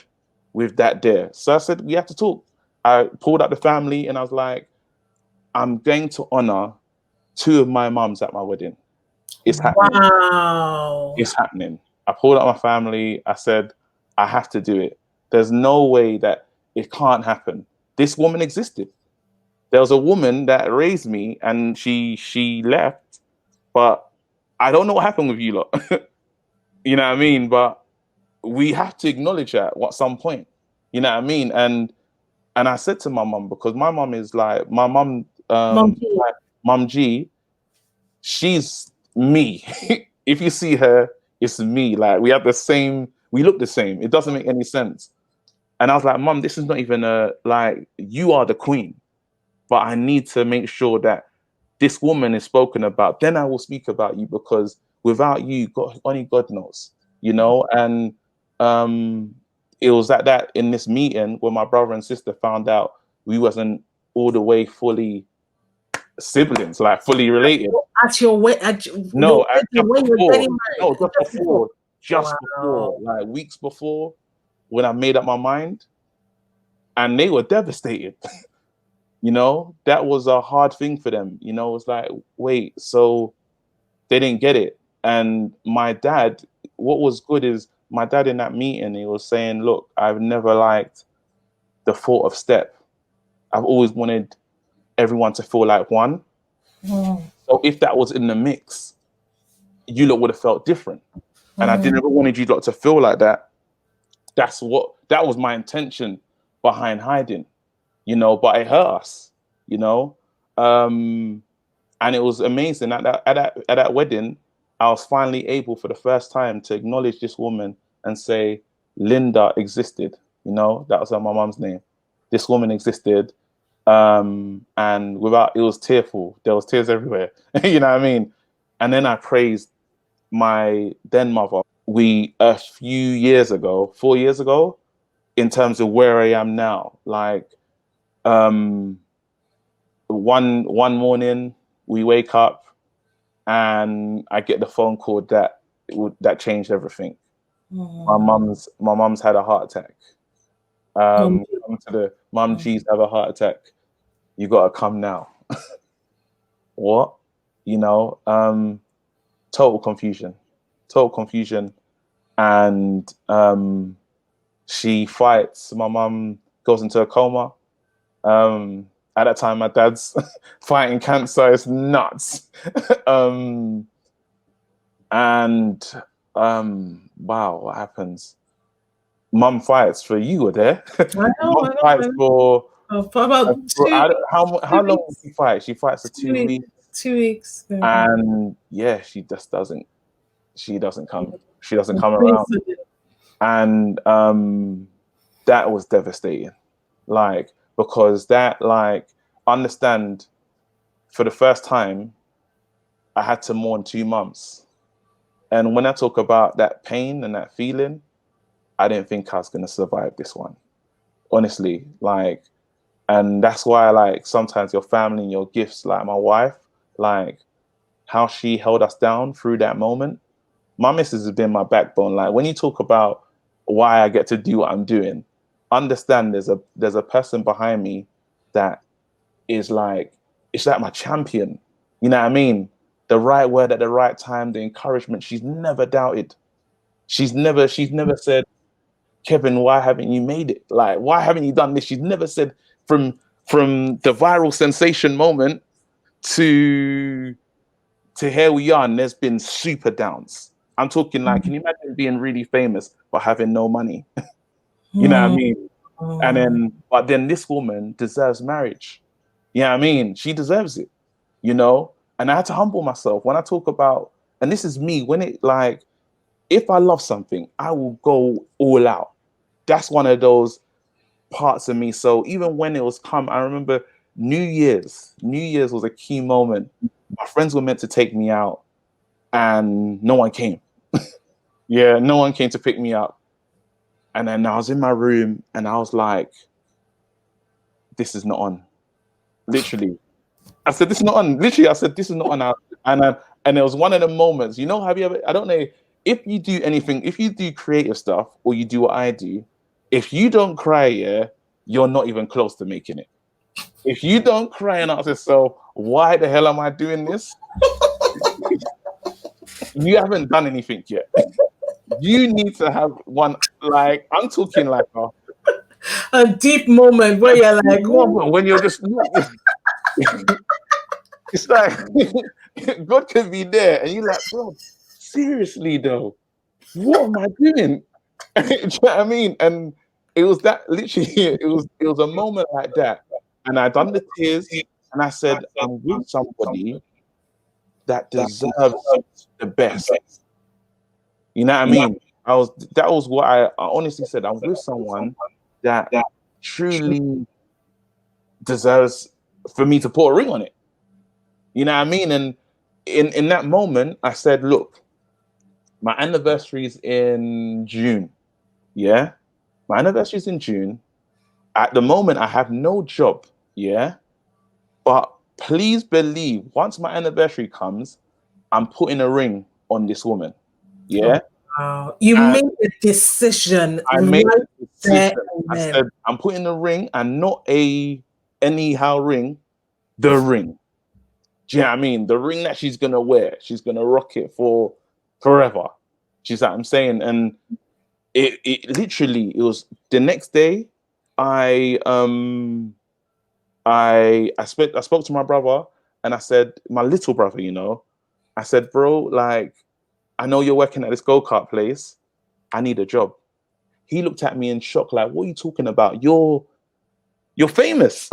with that there. So I said, we have to talk. I pulled out the family, and I was like, I'm going to honor two of my mums at my wedding. It's happening. Wow. It's happening. I pulled out my family. I said, I have to do it. There's no way that it can't happen. This woman existed. There was a woman that raised me, and she left, but I don't know what happened with you lot. You know what I mean? But we have to acknowledge that at some point. You know what I mean? And I said to my mum, because my mum is like, my mum, Mom, like Mum G, she's me. If you see her, it's me. Like, we have the same, we look the same. It doesn't make any sense. And I was like, Mum, this is not even like, you are the queen, but I need to make sure that this woman is spoken about. Then I will speak about you, because without you, God, only God knows, you know? And it was at that, in this meeting, where my brother and sister found out we wasn't all the way fully siblings, like fully related. at your way, No, just when you're before. getting married. No, just Just before. before. Just before. Wow. Like weeks before, when I made up my mind, and they were devastated. You know, that was a hard thing for them. You know, it's like, wait, so they didn't get it. And my dad, what was good is, my dad in that meeting, he was saying, look, I've never liked the thought of step. I've always wanted everyone to feel like one. So if that was in the mix, you lot would have felt different. And I didn't ever wanted you lot to feel like that. That was my intention behind hiding, you know, but it hurt us, you know. And it was amazing at that wedding. I was finally able, for the first time, to acknowledge this woman and say, Linda existed. You know, that was my mom's name. This woman existed, and without, it was tearful. There was tears everywhere. You know what I mean? And then I praised my then mother. We, a few years ago, 4 years ago, in terms of where I am now, like, um, one morning we wake up, and I get the phone call that changed everything. My mum's had a heart attack. Mom, Come to the Mum G's have a heart attack. You gotta come now. What? You know? total confusion, total confusion. And she fights. My mum goes into a coma. At that time, my dad's fighting cancer. It's nuts. um, and wow, what happens? Mum fights for you were there. I know, Mum I know, I fights know. for, For about how two long weeks, does she fight? She fights for 2 weeks, 2 weeks. and yeah, she just doesn't. She doesn't come. She doesn't come around, Please, and that was devastating. Like, because that, like, understand, for the first time, I had to mourn 2 months, and when I talk about that pain and that feeling, I didn't think I was gonna survive this one. Honestly, like, and that's why, like, sometimes your family and your gifts, like my wife, like how she held us down through that moment. My missus has been my backbone. Like, when you talk about why I get to do what I'm doing, understand there's a person behind me that is like, it's like my champion. You know what I mean? The right word at the right time, the encouragement. She's never doubted. She's never said, Kevin, why haven't you made it? Like, why haven't you done this? She's never said, from the viral sensation moment to here we are, and there's been super downs. I'm talking, like, can you imagine being really famous but having no money? You know what I mean? And then, but then this woman deserves marriage. You know what I mean? She deserves it, you know? And I had to humble myself when I talk about, and this is me, when it, like, if I love something, I will go all out. That's one of those parts of me. So even when it was come, I remember New Year's was a key moment. My friends were meant to take me out and no one came. Yeah, no one came to pick me up. And then I was in my room and I was like, this is not on. Literally. I said, this is not on. Literally, I said, this is not on. And it was one of the moments, you know, have you ever, I don't know, if you do anything, if you do creative stuff or you do what I do, if you don't cry, yeah, you're not even close to making it. If you don't cry and ask yourself, why the hell am I doing this? You haven't done anything yet. You need to have one, like, I'm talking like a deep moment where you're like, moment when you're just, it's like, God can be there, and you're like, bro, seriously though, what am I doing? Do you know what I mean? And it was that, literally, it was a moment like that, and I done the tears, and I said, I'm with somebody that deserves the best. You know what I mean? That was what I honestly said. I'm with someone that truly deserves for me to put a ring on it. You know what I mean? And in that moment, I said, look, my anniversary is in June. Yeah. My anniversary is in June. At the moment, I have no job. Yeah. But please believe, once my anniversary comes, I'm putting a ring on this woman. Yeah. oh, wow. You And made a decision I right made a there decision. and I then. said, I'm putting a ring, and not a anyhow ring, the ring. Do you know what I mean? The ring that she's gonna wear, she's gonna rock it for forever. She's like, I'm saying, and it literally, it was the next day. I I spoke to my brother, and I said, my little brother, you know, I said, bro, like, I know you're working at this go-kart place. I need a job. He looked at me in shock, like, what are you talking about? You're famous.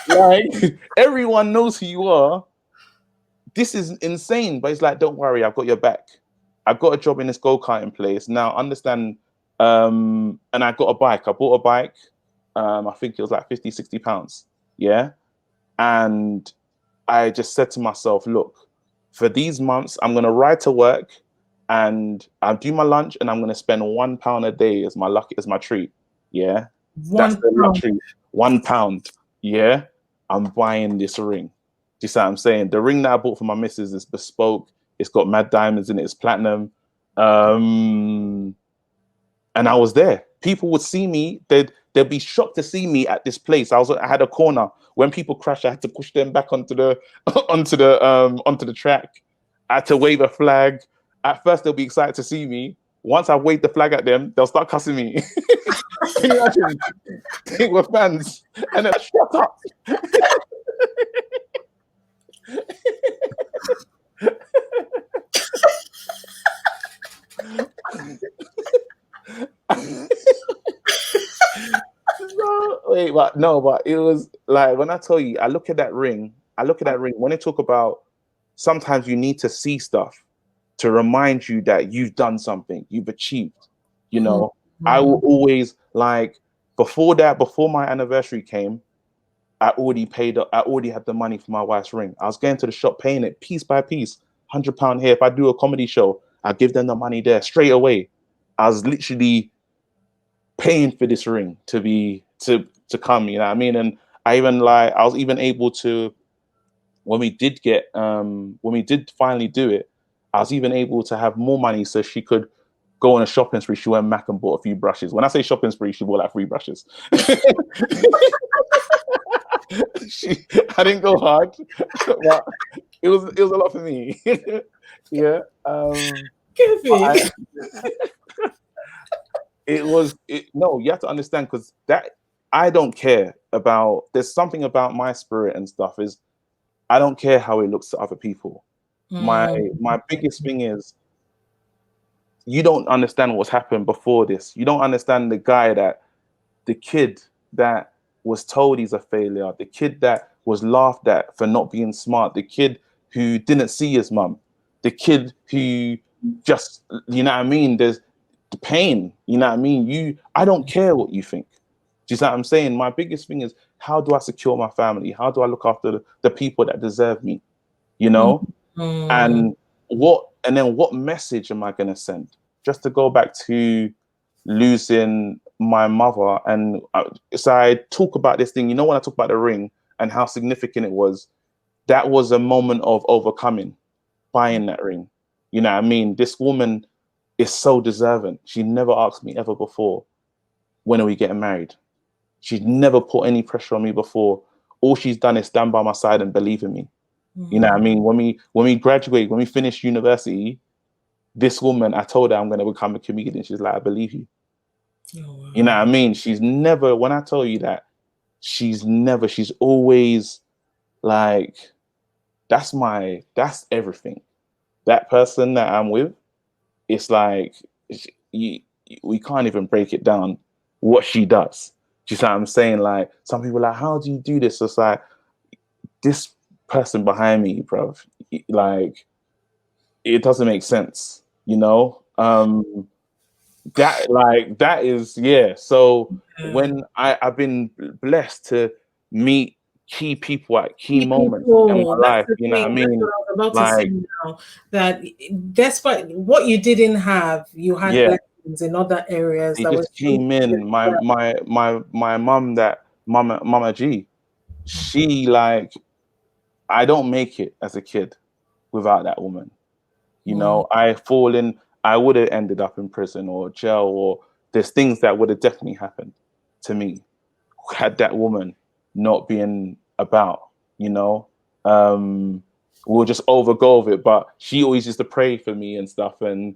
Like, everyone knows who you are. This is insane. But it's like, don't worry, I've got your back. I've got a job in this go-karting place. Now understand, and I got a bike. I bought a bike. I think it was like 50, 60 pounds. Yeah. And I just said to myself, look, for these months, I'm gonna ride to work and I'll do my lunch and I'm gonna spend £1 a day as my lucky as my treat. Yeah. That's One the pound. luxury. £1. Yeah. I'm buying this ring. Do you see what I'm saying? The ring that I bought for my missus is bespoke. It's got mad diamonds in it. It's platinum. And I was there. People would see me. They'd be shocked to see me at this place. I had a corner. When people crash, I had to push them back onto the onto the track. I had to wave a flag. At first, they'll be excited to see me. Once I wave the flag at them, they'll start cussing me. Can you imagine? They were fans, and then shut up. No, wait, but no, but it was like when I tell you, I look at that ring. I look at that ring. When they talk about sometimes you need to see stuff to remind you that you've done something, you've achieved. You know, I will always like before that, before my anniversary came, I already paid up. I already had the money for my wife's ring. I was going to the shop, paying it piece by piece, £100 here. If I do a comedy show, I give them the money there straight away. I was literally paying for this ring to come. You know what I mean? And I was even able to when we did finally do it, I was even able to have more money so she could go on a shopping spree. She went back and bought a few brushes. When I say shopping spree, she bought like 3 brushes. I didn't go hard, but it was a lot for me. Yeah. No, you have to understand because that I don't care about. There's something about my spirit and stuff is I don't care how it looks to other people. My biggest thing is you don't understand what's happened before this. You don't understand the kid that was told he's a failure, the kid that was laughed at for not being smart, the kid who didn't see his mum, the kid who just, you know what I mean? There's the pain, you know what I mean? I don't care what you think. Do you see what I'm saying? My biggest thing is how do I secure my family? How do I look after the people that deserve me? You know? And what message am I going to send? Just to go back to losing my mother, and so I talk about this thing. You know, when I talk about the ring and how significant it was, that was a moment of overcoming, buying that ring. You know what I mean? This woman is so deserving. She never asked me ever before, when are we getting married? She's never put any pressure on me before. All she's done is stand by my side and believe in me. You know what I mean? When we graduate, when we finish university, this woman, I told her I'm going to become a comedian. She's like, I believe you. Oh, wow. You know what I mean? She's never, when I tell you that, she's always like, that's everything. That person that I'm with, it's like, we can't even break it down what she does. Do you see what I'm saying? Like, some people are like, how do you do this? It's like, this person behind me, bro, like, it doesn't make sense, you know? That is, yeah. So when I've been blessed to meet key people at key moments in my life, you know what I mean? That's what I was about to say now, that despite what you didn't have, you had blessings in other areas. They just came in. My mum, Mama G, she like, I don't make it as a kid without that woman. You know, I would have ended up in prison or jail, or there's things that would have definitely happened to me had that woman not been about, you know. We'll just overgo of it, but she always used to pray for me and stuff, and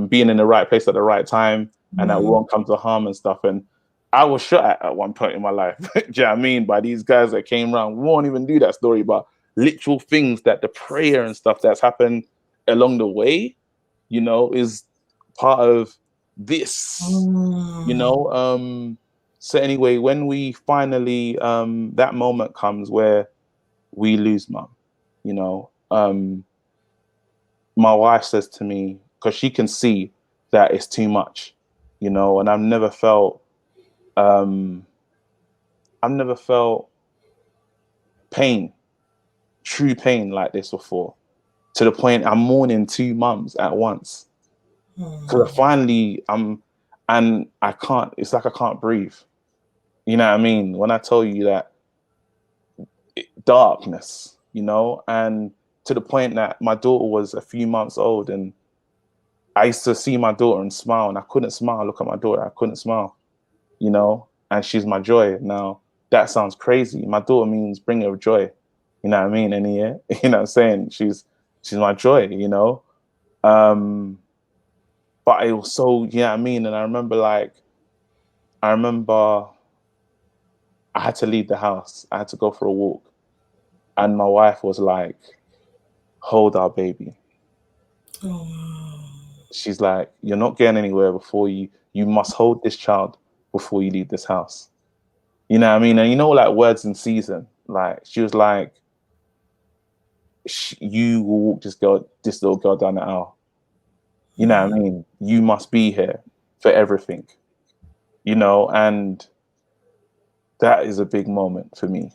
being in the right place at the right time, and that won't come to harm and stuff. And I was shot at one point in my life, do you know what I mean, by these guys that came around. We won't even do that story, but literal things that the prayer and stuff that's happened along the way, you know, is part of this, you know. So anyway, when we finally that moment comes where we lose mum, you know, my wife says to me, because she can see that it's too much, you know, and I've never felt pain, true pain like this before, to the point I'm mourning 2 mums at once. Because and I can't, it's like I can't breathe. You know what I mean? When I tell you that darkness, you know, and to the point that my daughter was a few months old, and I used to see my daughter and smile, and I couldn't smile. Look at my daughter, I couldn't smile, you know, and she's my joy. Now, that sounds crazy. My daughter means bringer of joy. You know what I mean? And yeah, you know what I'm saying? She's my joy, you know. Um, but it was so, you know what I mean? And I remember I had to leave the house. I had to go for a walk. And my wife was like, hold our baby. Oh, She's like, you're not getting anywhere before you must hold this child before you leave this house. You know what I mean? And you know, like words in season. Like she was like, you will walk this little girl down the aisle. You know what I mean? You must be here for everything, you know, and that is a big moment for me.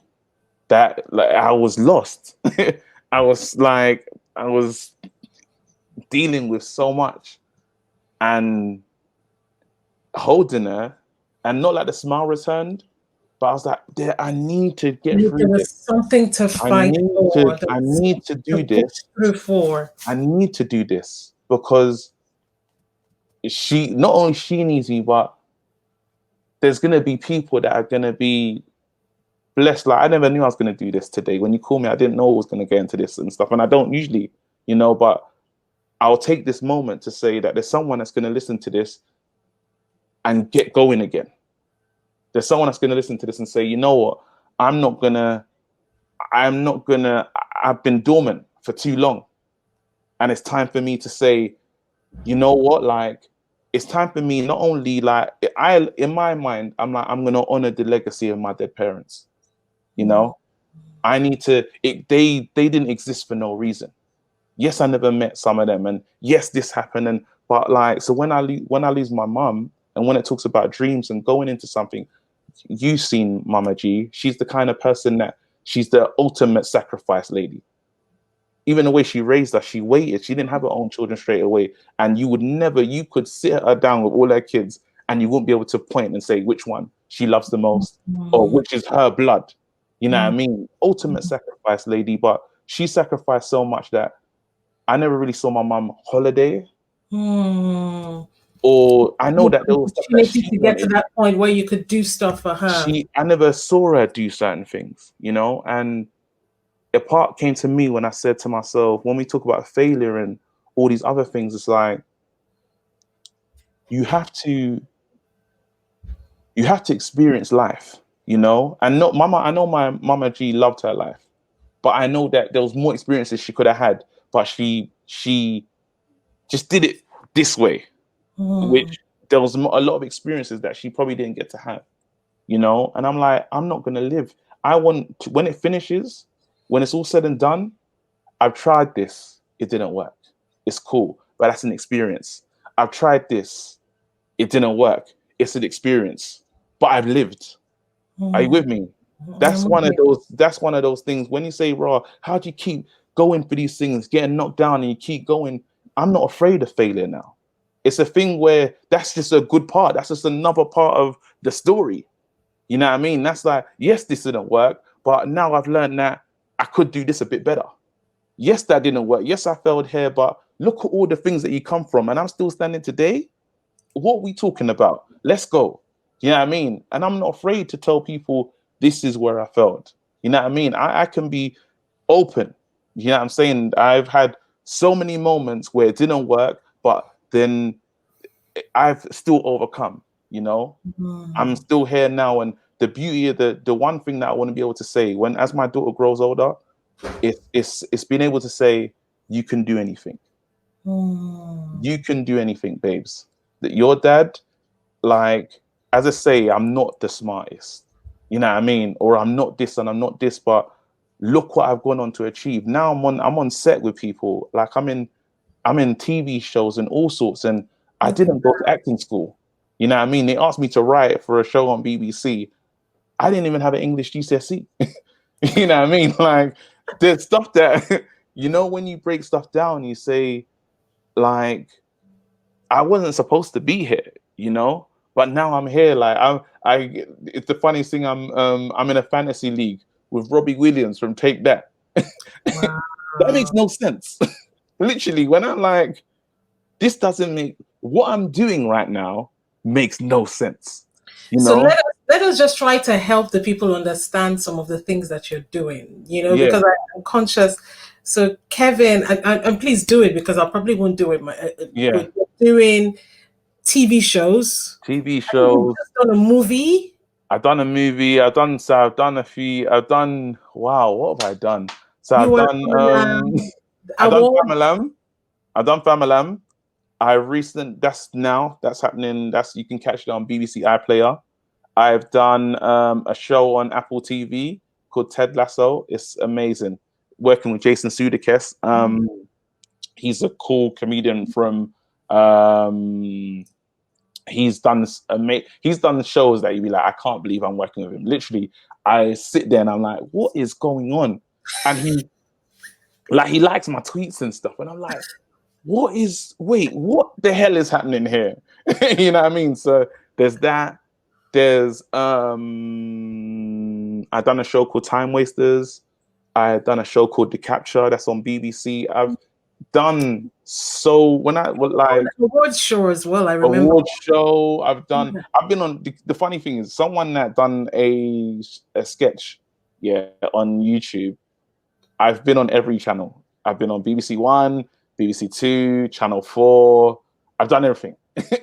That like I was lost. I was like I was dealing with so much and holding her, and not like the smile returned, but I was like, I need to get there through this. was something to fight for. There I was need to something do to push this. through for. I need to do this because she not only she needs me, but there's gonna be people that are gonna be blessed. Like I never knew I was gonna do this today. When you call me, I didn't know I was gonna get into this and stuff. And I don't usually, you know, but I'll take this moment to say that there's someone that's gonna listen to this and get going again. There's someone that's gonna listen to this and say, you know what, I'm not gonna, I've been dormant for too long. And it's time for me to say, you know what, like, it's time for me not only like in my mind, I'm like, I'm gonna honor the legacy of my dead parents. You know, I need to. They didn't exist for no reason. Yes, I never met some of them, and yes, this happened. And but like, so when I lose my mum, and when it talks about dreams and going into something, you've seen Mama G. She's the kind of person that she's the ultimate sacrifice lady. Even the way she raised us, she waited. She didn't have her own children straight away. And you could sit her down with all her kids and you wouldn't be able to point and say which one she loves the most or which is her blood. You know what I mean? Ultimate sacrifice lady. But she sacrificed so much that I never really saw my mum holiday. Or I know that there was stuff that Opportunity she to get to wanted. that point where you could do stuff for her. I never saw her do certain things, you know, and a part came to me when I said to myself, when we talk about failure and all these other things, it's like you have to experience life, you know. And not mama, I know my mama G loved her life, but I know that there was more experiences she could have had, but she just did it this way, which there was a lot of experiences that she probably didn't get to have, you know. And I'm like, I'm not gonna live. I want to, when it finishes, when it's all said and done, I've tried this. It didn't work. It's cool, but that's an experience. I've tried this. It didn't work. It's an experience, but I've lived. Are you with me? That's one of those. That's one of those things. When you say, "Raw," how do you keep going for these things, getting knocked down, and you keep going? I'm not afraid of failure now. It's a thing where that's just a good part. That's just another part of the story. You know what I mean? That's like, yes, this didn't work, but now I've learned that I could do this a bit better. Yes, that didn't work. Yes, I failed here, but look at all the things that you come from, and I'm still standing today. What are we talking about? Let's go. You know what I mean? And I'm not afraid to tell people this is where I failed. You know what I mean? I can be open. You know what I'm saying? I've had so many moments where it didn't work, but then I've still overcome, you know? I'm still here now. And the beauty of the one thing that I want to be able to say when as my daughter grows older, it's being able to say, you can do anything. You can do anything, babes. That your dad, like, as I say, I'm not the smartest. You know what I mean? Or I'm not this and I'm not this, but look what I've gone on to achieve. Now I'm on set with people. Like I'm in TV shows and all sorts, and I didn't go to acting school. You know what I mean? They asked me to write for a show on BBC. I didn't even have an English GCSE. You know what I mean? Like there's stuff that you know when you break stuff down, you say, like, I wasn't supposed to be here, you know, but now I'm here. Like I it's the funniest thing. I'm in a fantasy league with Robbie Williams from Take That. Wow. That makes no sense. Literally, when I'm like, this doesn't make what I'm doing right now makes no sense. You So know? let us just try to help the people understand some of the things that you're doing, you know, Yeah. because I'm conscious So Kevin, and please do it because I probably won't do it. Yeah, With doing TV shows. TV I think you've shows. just done a movie. I've done a movie. I've done a few. I've done. Wow, what have I done? So You I've were done. on I've done award. Famalam. I've done Famalam. That's happening. That's you can catch it on BBC iPlayer. I've done a show on Apple TV called Ted Lasso. It's amazing. Working with Jason Sudeikis. He's a cool comedian from. He's done he's done the shows that you'd be like, I can't believe I'm working with him. Literally, I sit there and I'm like, what is going on? And he likes my tweets and stuff, and I'm like, what the hell is happening here? You know what I mean? So there's that. There's I've done a show called Time Wasters. I've done a show called The Capture that's on BBC. I've done so when I was like Award show as well. I remember. award show. I've been on the funny thing is someone that done a sketch, yeah, on YouTube. I've been on every channel. I've been on BBC One, BBC Two, Channel 4. I've done everything.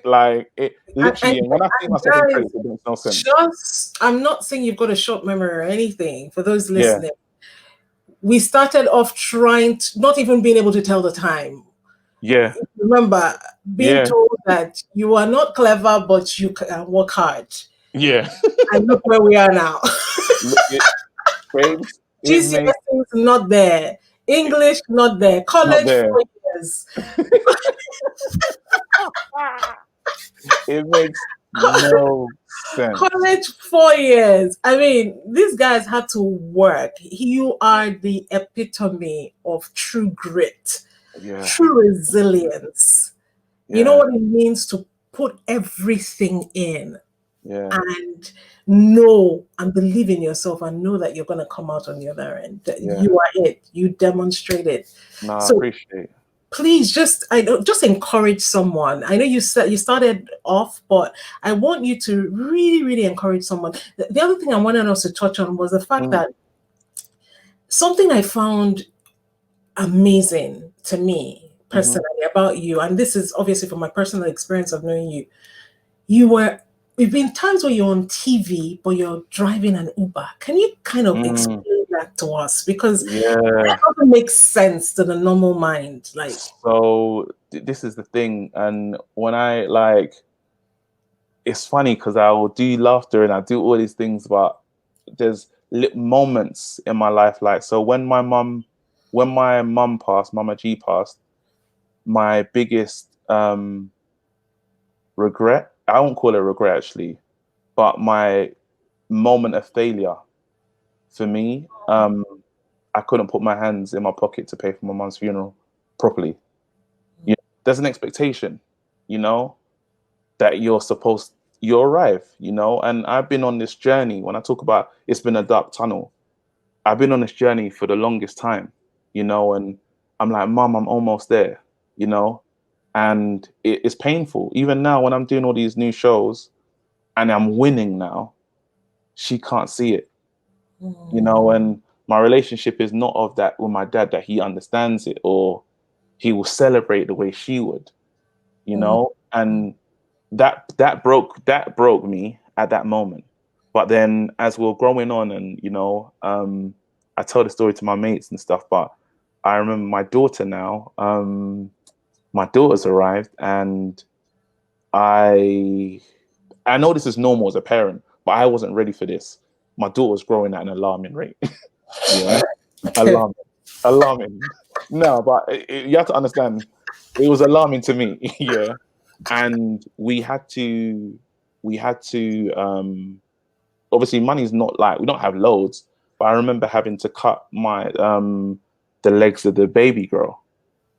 Like it literally, and when I see myself in credits, it makes no sense. I'm not saying you've got a short memory or anything. For those Yeah, listening, we started off trying to not even being able to tell the time. yeah, Remember being yeah, told that you are not clever, but you can work hard. yeah. And look where we are now. Babes, it GCSE makes is not there. English not there. not College there. 4 years. It makes no sense. College 4 years. I mean, these guys had to work. You are the epitome of true grit, true resilience. You know what it means to put everything in and know and believe in yourself and know that you're going to come out on the other end. You are it. You demonstrate it. No, so I appreciate it. Please just encourage someone. I know you said you started off, but I want you to really, really encourage someone. The other thing I wanted us to touch on was the fact that something I found amazing to me personally about you, and this is obviously from my personal experience of knowing you, we've been times where you're on TV, but you're driving an Uber. Can you kind of explain that to us? Because that doesn't make sense to the normal mind. Like, so this is the thing, and when it's funny because I will do laughter and I do all these things, but there's moments in my life, like, so when my mum passed, Mama G passed, my biggest regret, I won't call it regret actually, but my moment of failure for me, I couldn't put my hands in my pocket to pay for my mum's funeral properly. There's an expectation, that you arrive, and I've been on this journey. When I talk about it's been a dark tunnel, I've been on this journey for the longest time, and I'm like, Mum, I'm almost there, and it's painful. Even now when I'm doing all these new shows and I'm winning now, she can't see it, and my relationship is not of that with my dad, that he understands it or he will celebrate the way she would, and that broke me at that moment. But then as we're growing on and, I tell the story to my mates and stuff, but I remember my daughter now, my daughter's arrived, and I know this is normal as a parent, but I wasn't ready for this. My daughter's growing at an alarming rate. Alarming. No, but you have to understand, it was alarming to me. And we had to obviously money's not like, we don't have loads, but I remember having to cut my the legs of the baby girl,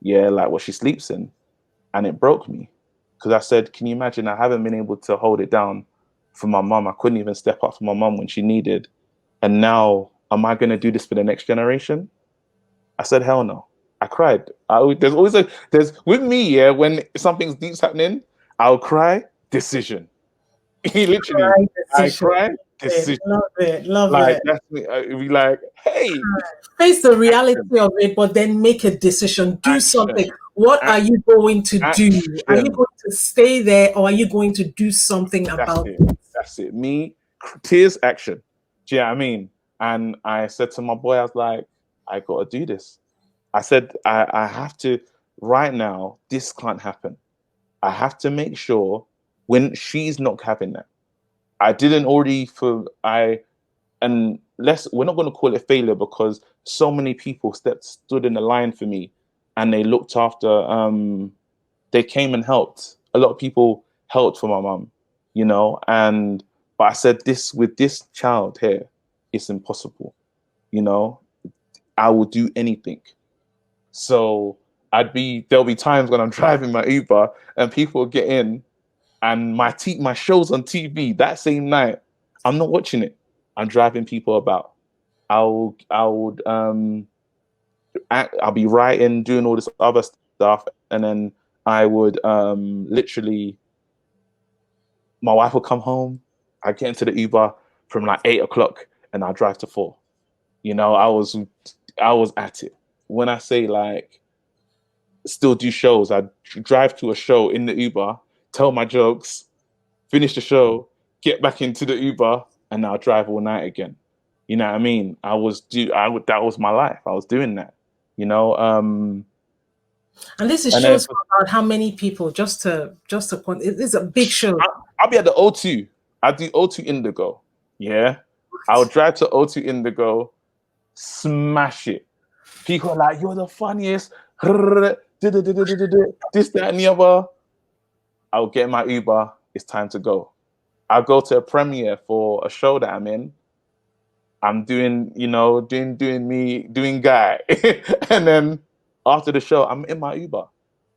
like what she sleeps in, and it broke me because I said, can you imagine, I haven't been able to hold it down for my mum. I couldn't even step up for my mum when she needed, and now am I going to do this for the next generation? I said, hell no. I cried. There's always with me, when something's deep's happening, I'll cry. Decision. Literally, I cry. decision. Love it. Love Like it. that's me. It'd be like, hey, Face the action, reality of it, but then make a decision. Do action, something. What are you going to do? Are you action. going to stay there or are you going to do something That's about it. it? That's it. Me, tears, action. Do you know what I mean? And I said to my boy, I was like, I gotta do this. I said, I have to right now, this can't happen. I have to make sure when she's not having that. I didn't already for I and let's we're not gonna call it failure because so many people stood in the line for me and they looked after they came and helped. A lot of people helped for my mum, you know, and but I said this with this child here, it's impossible, you know. I will do anything. So there'll be times when I'm driving my Uber and people get in and my show's on TV that same night. I'm not watching it. I'm driving people about. I'll be writing, doing all this other stuff, and then I would literally my wife will come home. I get into the Uber from like 8 o'clock, and I drive to 4. You know, I was at it. When I say like still do shows, I drive to a show in the Uber, tell my jokes, finish the show, get back into the Uber, and I'll drive all night again. You know what I mean? That was my life. I was doing that. You know, And this is and then shows for about how many people? It's a big show. I'll be at the O2. I do O2 Indigo. Yeah. I'll drive to O2 Indigo, smash it. People are like, you're the funniest. This, that, and the other. I'll get my Uber. It's time to go. I'll go to a premiere for a show that I'm in. I'm doing, you know, doing me, doing Guy. And then after the show, I'm in my Uber,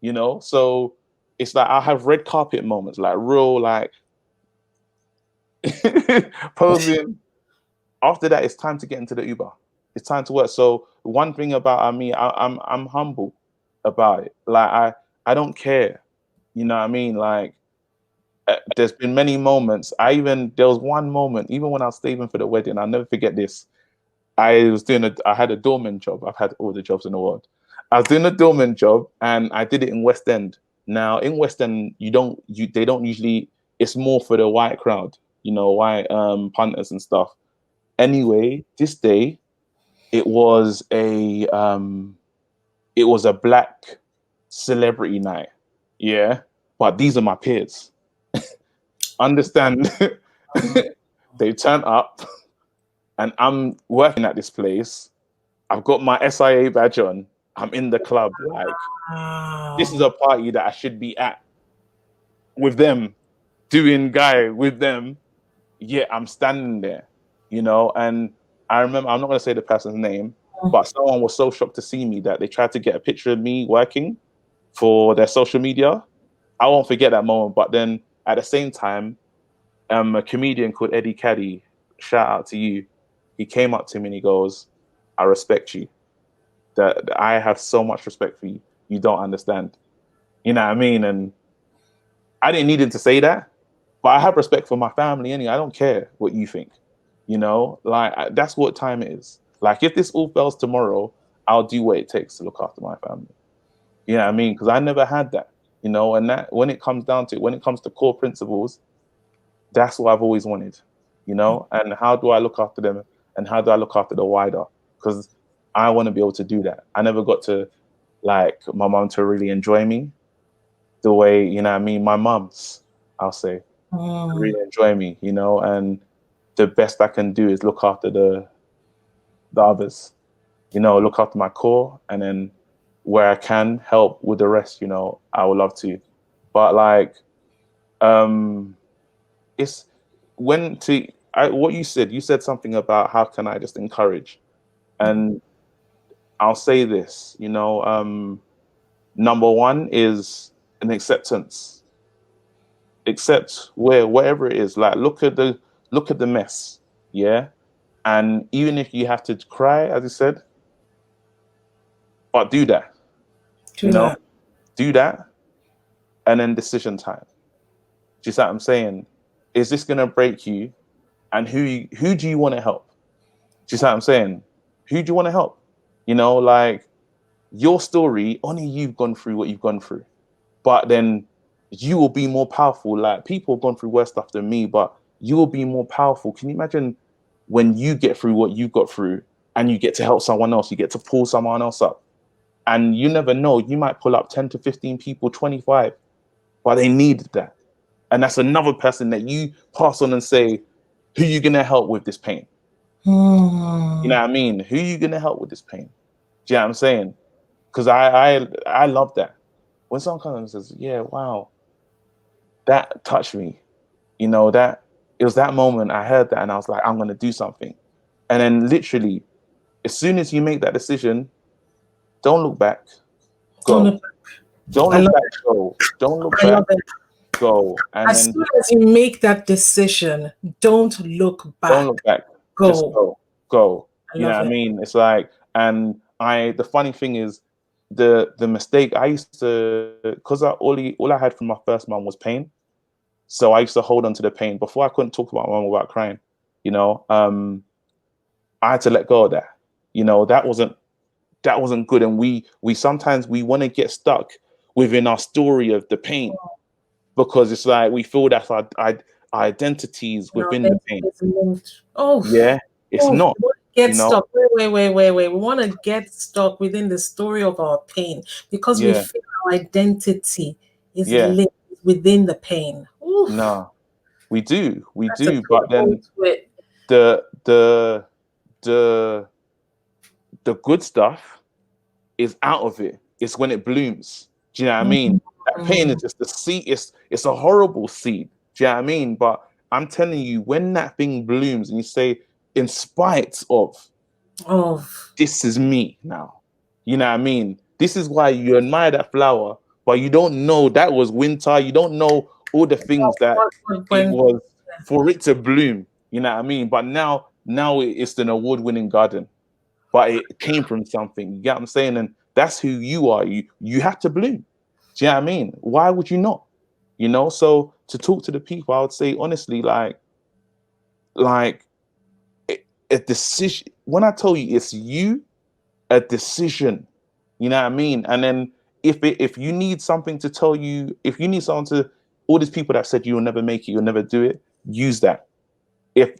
you know? So it's like I have red carpet moments, like real like posing. After that, it's time to get into the Uber. It's time to work. So one thing about me, I'm humble about it. Like I don't care. You know what I mean? Like there's been many moments. There was one moment, even when I was saving for the wedding, I'll never forget this. I had a doorman job. I've had all the jobs in the world. I was doing a doorman job and I did it in West End. Now in West End, they don't usually, it's more for the white crowd, you know, white punters and stuff. Anyway, this day it was a black celebrity night. Yeah. But these are my peers. Understand? They turn up and I'm working at this place. I've got my SIA badge on. I'm in the club. Like, this is Wow. a party that I should be at with them, doing Guy with them. Yeah, I'm standing there, you know. And I remember, I'm not going to say the person's name, but someone was so shocked to see me that they tried to get a picture of me working for their social media. I won't forget that moment. But then at the same time, a comedian called Eddie Caddy, shout out to you. He came up to me and he goes, I respect you. That I have so much respect for you. You don't understand. You know what I mean? And I didn't need him to say that, but I have respect for my family anyway. I don't care what you think. You know, like that's what time it is. Like if this all fails tomorrow, I'll do what it takes to look after my family. You know what I mean? Because I never had that. You know, and that when it comes down to it, when it comes to core principles, that's what I've always wanted. You know, and how do I look after them, and how do I look after the wider? Because I want to be able to do that. I never got to like my mom to really enjoy me the way, you know what I mean, my mom's, I'll say, really enjoy me, you know, and the best I can do is look after the others, you know, look after my core, and then where I can help with the rest, you know, I would love to. But like um it's what you said something about how can I just encourage, and I'll say this, you know, number one is an acceptance. Accept wherever it is. Like look at the mess. Yeah. And even if you have to cry, as you said, but do that. You Do know, that. do that, and then decision time. Do you see what I'm saying? Is this gonna break you, and who do you want to help? Do you see what I'm saying? Who do you want to help? You know, like your story, only you've gone through what you've gone through, but then you will be more powerful. Like people have gone through worse stuff than me, but you will be more powerful. Can you imagine when you get through what you've got through and you get to help someone else, you get to pull someone else up, and you never know, you might pull up 10 to 15 people, 25, but they needed that. And that's another person that you pass on and say, who you going to help with this pain? You know Hmm. what I mean? Who you going to help with this pain? Do you know what I'm saying? Because I love that. When someone comes and says, yeah, wow, that touched me. You know, that it was that moment I heard that and I was like, I'm going to do something. And then literally, as soon as you make that decision, don't look back, Don't go. look back. Don't I look love back, it. go. Don't look I back, love it. go. And As then soon as you make that decision, don't look don't back. look back. Just Go. go. Go. I You know love what I it. mean? It's like, and the funny thing is, the mistake I used to, because all I had from my first mom was pain. So I used to hold on to the pain. Before I couldn't talk to my mom without crying, you know. I had to let go of that. You know, that wasn't good. And we sometimes we want to get stuck within our story of the pain because it's like we feel that's our identities Now, within the then pain. it's moved. Oh, Yeah, it's oh, not, we want to get you know. stuck. Wait. We want to get stuck within the story of our pain because we Yeah, feel our identity is yeah. linked within the pain. Oof, No, we that's a do. good But hold then to it. the the the the good stuff is out of it. It's when it blooms. Do you know what I mean? That pain is Mm. just the seed. It's a horrible seed. Do you know what I mean? But I'm telling you, when that thing blooms and you say, in spite of, Of this is me now. You know what I mean? This is why you admire that flower, but you don't know that was winter. You don't know all the things that it when was for it to bloom. You know what I mean? But now it's an award-winning garden, but it came from something. You get what I'm saying? And that's who you are. You have to bloom. Do you know what I mean? Why would you not? You know. So to talk to the people, I would say honestly, like a decision. When I tell you it's you, a decision. You know what I mean? And then if you need something to tell you, if you need someone to, all these people that said you'll never make it, you'll never do it, use that. If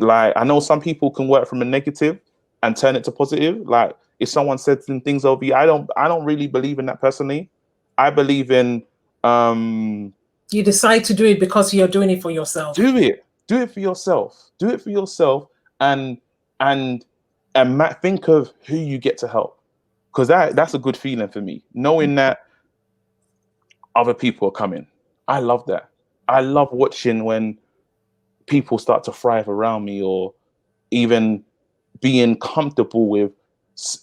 like I know some people can work from a negative and turn it to positive. Like if someone said some things over you, I don't really believe in that personally. I believe in um you decide to do it because you're doing it for yourself. do it. Do it for yourself. Do it for yourself and and think of who you get to help. Because that's a good feeling for me. Knowing that other people are coming. I love that. I love watching when people start to thrive around me or even being comfortable with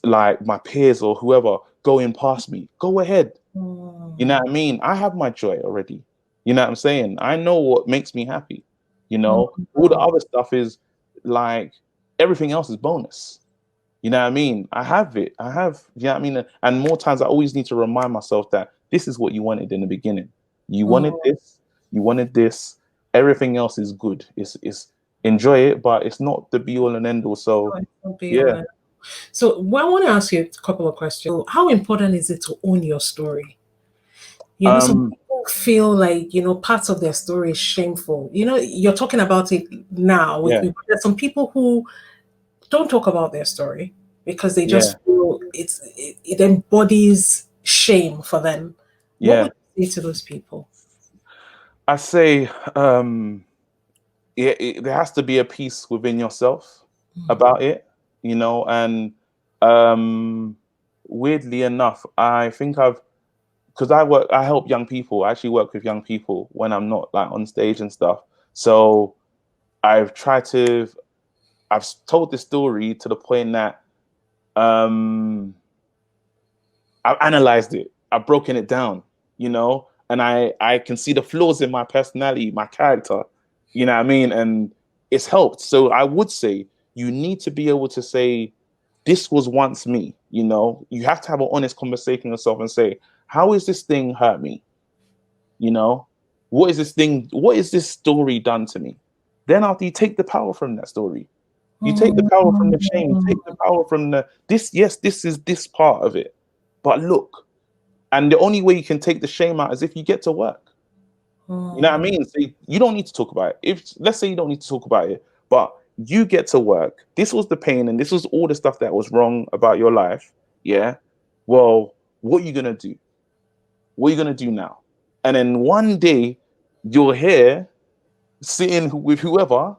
like my peers or whoever going past me. Go ahead. You know Mm. what I mean? I have my joy already. You know what I'm saying? I know what makes me happy. You know, all the Mm. other stuff is like everything else is bonus. You know what I mean? I have it. I have, you know what I mean? And more times I always need to remind myself that this is what you wanted in the beginning. You wanted Mm. this, you wanted this. Everything else is good. It's enjoy it, but it's not the be all and end all. So Don't be yeah. on it. So, well, I want to ask you a couple of questions. So, how important is it to own your story? Some Um people feel like, parts of their story is shameful. You're talking about it now with yeah, me. But there's some people who don't talk about their story because they yeah, just feel it embodies shame for them. What yeah. would you say to those people? I say there has to be a peace within yourself about it, and um weirdly enough, I think because I help young people. I actually work with young people when I'm not like on stage and stuff. So I've tried to, I've told this story to the point that I've analyzed it. I've broken it down, and I can see the flaws in my personality, my character, you know what I mean? And it's helped. So I would say you need to be able to say, this was once me, you have to have an honest conversation with yourself and say, how is this thing hurt me? You know, what is this story done to me? then after you take the power from that story. You take the power from the shame, you take the power from the this, yes, this is this part of it. But look, and the only way you can take the shame out is if you get to work. You know what I mean? So you don't need to talk about it. If let's say you don't need to talk about it, but you get to work. This was the pain and this was all the stuff that was wrong about your life. Yeah. Well, what are you gonna do? What are you gonna do now? And then one day you're here sitting with whoever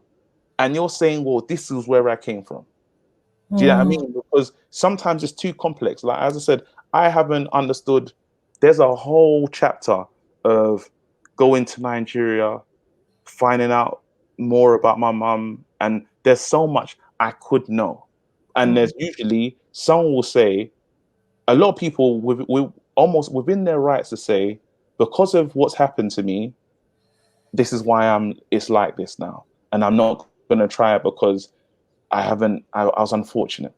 and you're saying, well, this is where I came from. Do you know what I mean? Because sometimes it's too complex. Like, as I said, I haven't understood. There's a whole chapter of going to Nigeria, finding out more about my mum, and there's so much I could know. And there's usually someone will say, a lot of people with almost within their rights to say, because of what's happened to me, this is why it's like this now, and I'm not going to try it because I was unfortunate.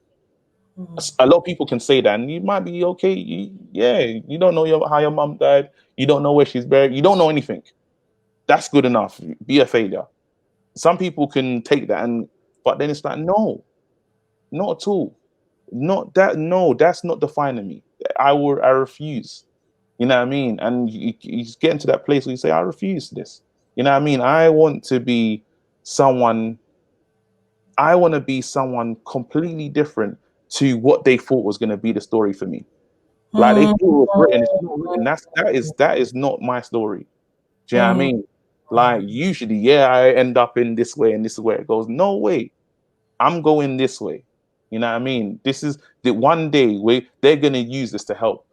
A lot of people can say that, and you might be okay. You don't know how your mum died. You don't know where she's buried. You don't know anything. That's good enough. Be a failure. Some people can take that, but then it's like, no, not at all. Not that. No, that's not defining me. I refuse. You know what I mean? And you get into that place where you say, I refuse this. You know what I mean? I want to be someone completely different to what they thought was going to be the story for me. Like they thought it was written, it's not written. That is not my story. Do you know what I mean? Like usually, yeah, I end up in this way and this is where it goes. No way, I'm going this way. You know what I mean? This is the one day where they're gonna use this to help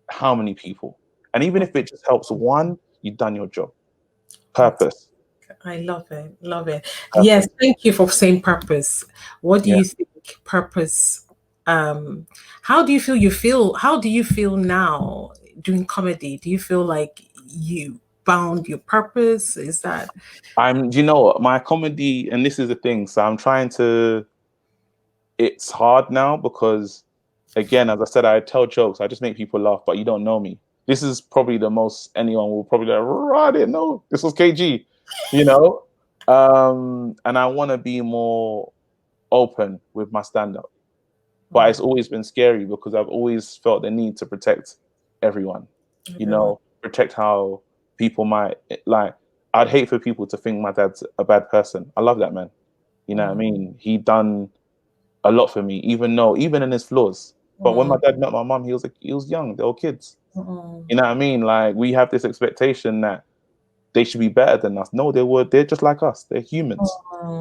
how many people? And even if it just helps one, you've done your job. Purpose. I love it. Love it. Yes, Purpose. thank you for saying purpose. What do Yeah. you think purpose how do you feel now doing comedy? Do you feel like you found your purpose? Is that You know what, my comedy, and this is the thing, so I'm trying to, it's hard now because again, as I said, I tell jokes, I just make people laugh, but you don't know me. This is probably the most anyone will probably like, I didn't know this was KG, you know? And I want to be more open with my stand-up. But it's always been scary because I've always felt the need to protect everyone, you know, protect how people might, like, I'd hate for people to think my dad's a bad person. I love that man. You know what I mean? He done a lot for me, even in his flaws. But when my dad met my mum, he was young, they were kids. You know what I mean? Like we have this expectation that they should be better than us. No, they're just like us. They're humans,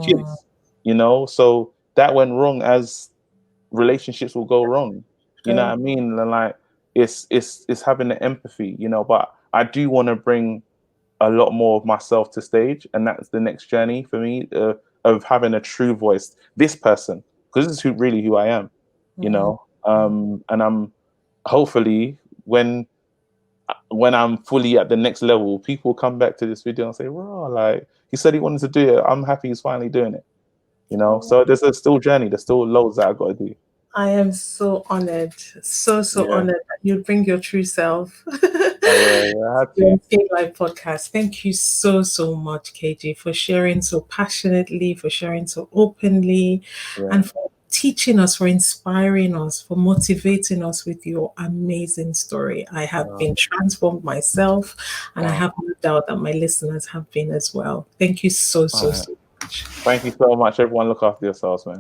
kids, you know? So that went wrong as relationships will go wrong. You know what I mean? And like it's having the empathy, you know, but I do want to bring a lot more of myself to stage, and that's the next journey for me, of having a true voice, this person, because this is really who I am, you know. And I'm hopefully when I'm fully at the next level, people come back to this video and say, "Wow, like he said he wanted to do it. I'm happy he's finally doing it." You know, so there's a still journey. There's still loads that I've got to do. I am so honored, so Yeah. honored that you bring your true self. I had Your to. Live podcast. Thank you so much, KG, for sharing so passionately, for sharing so openly, Yeah. and for teaching us, for inspiring us, for motivating us with your amazing story. I have been transformed myself, and I have no doubt that my listeners have been as well. Thank you so All right. much. Thank you so much, everyone. Look after yourselves, man.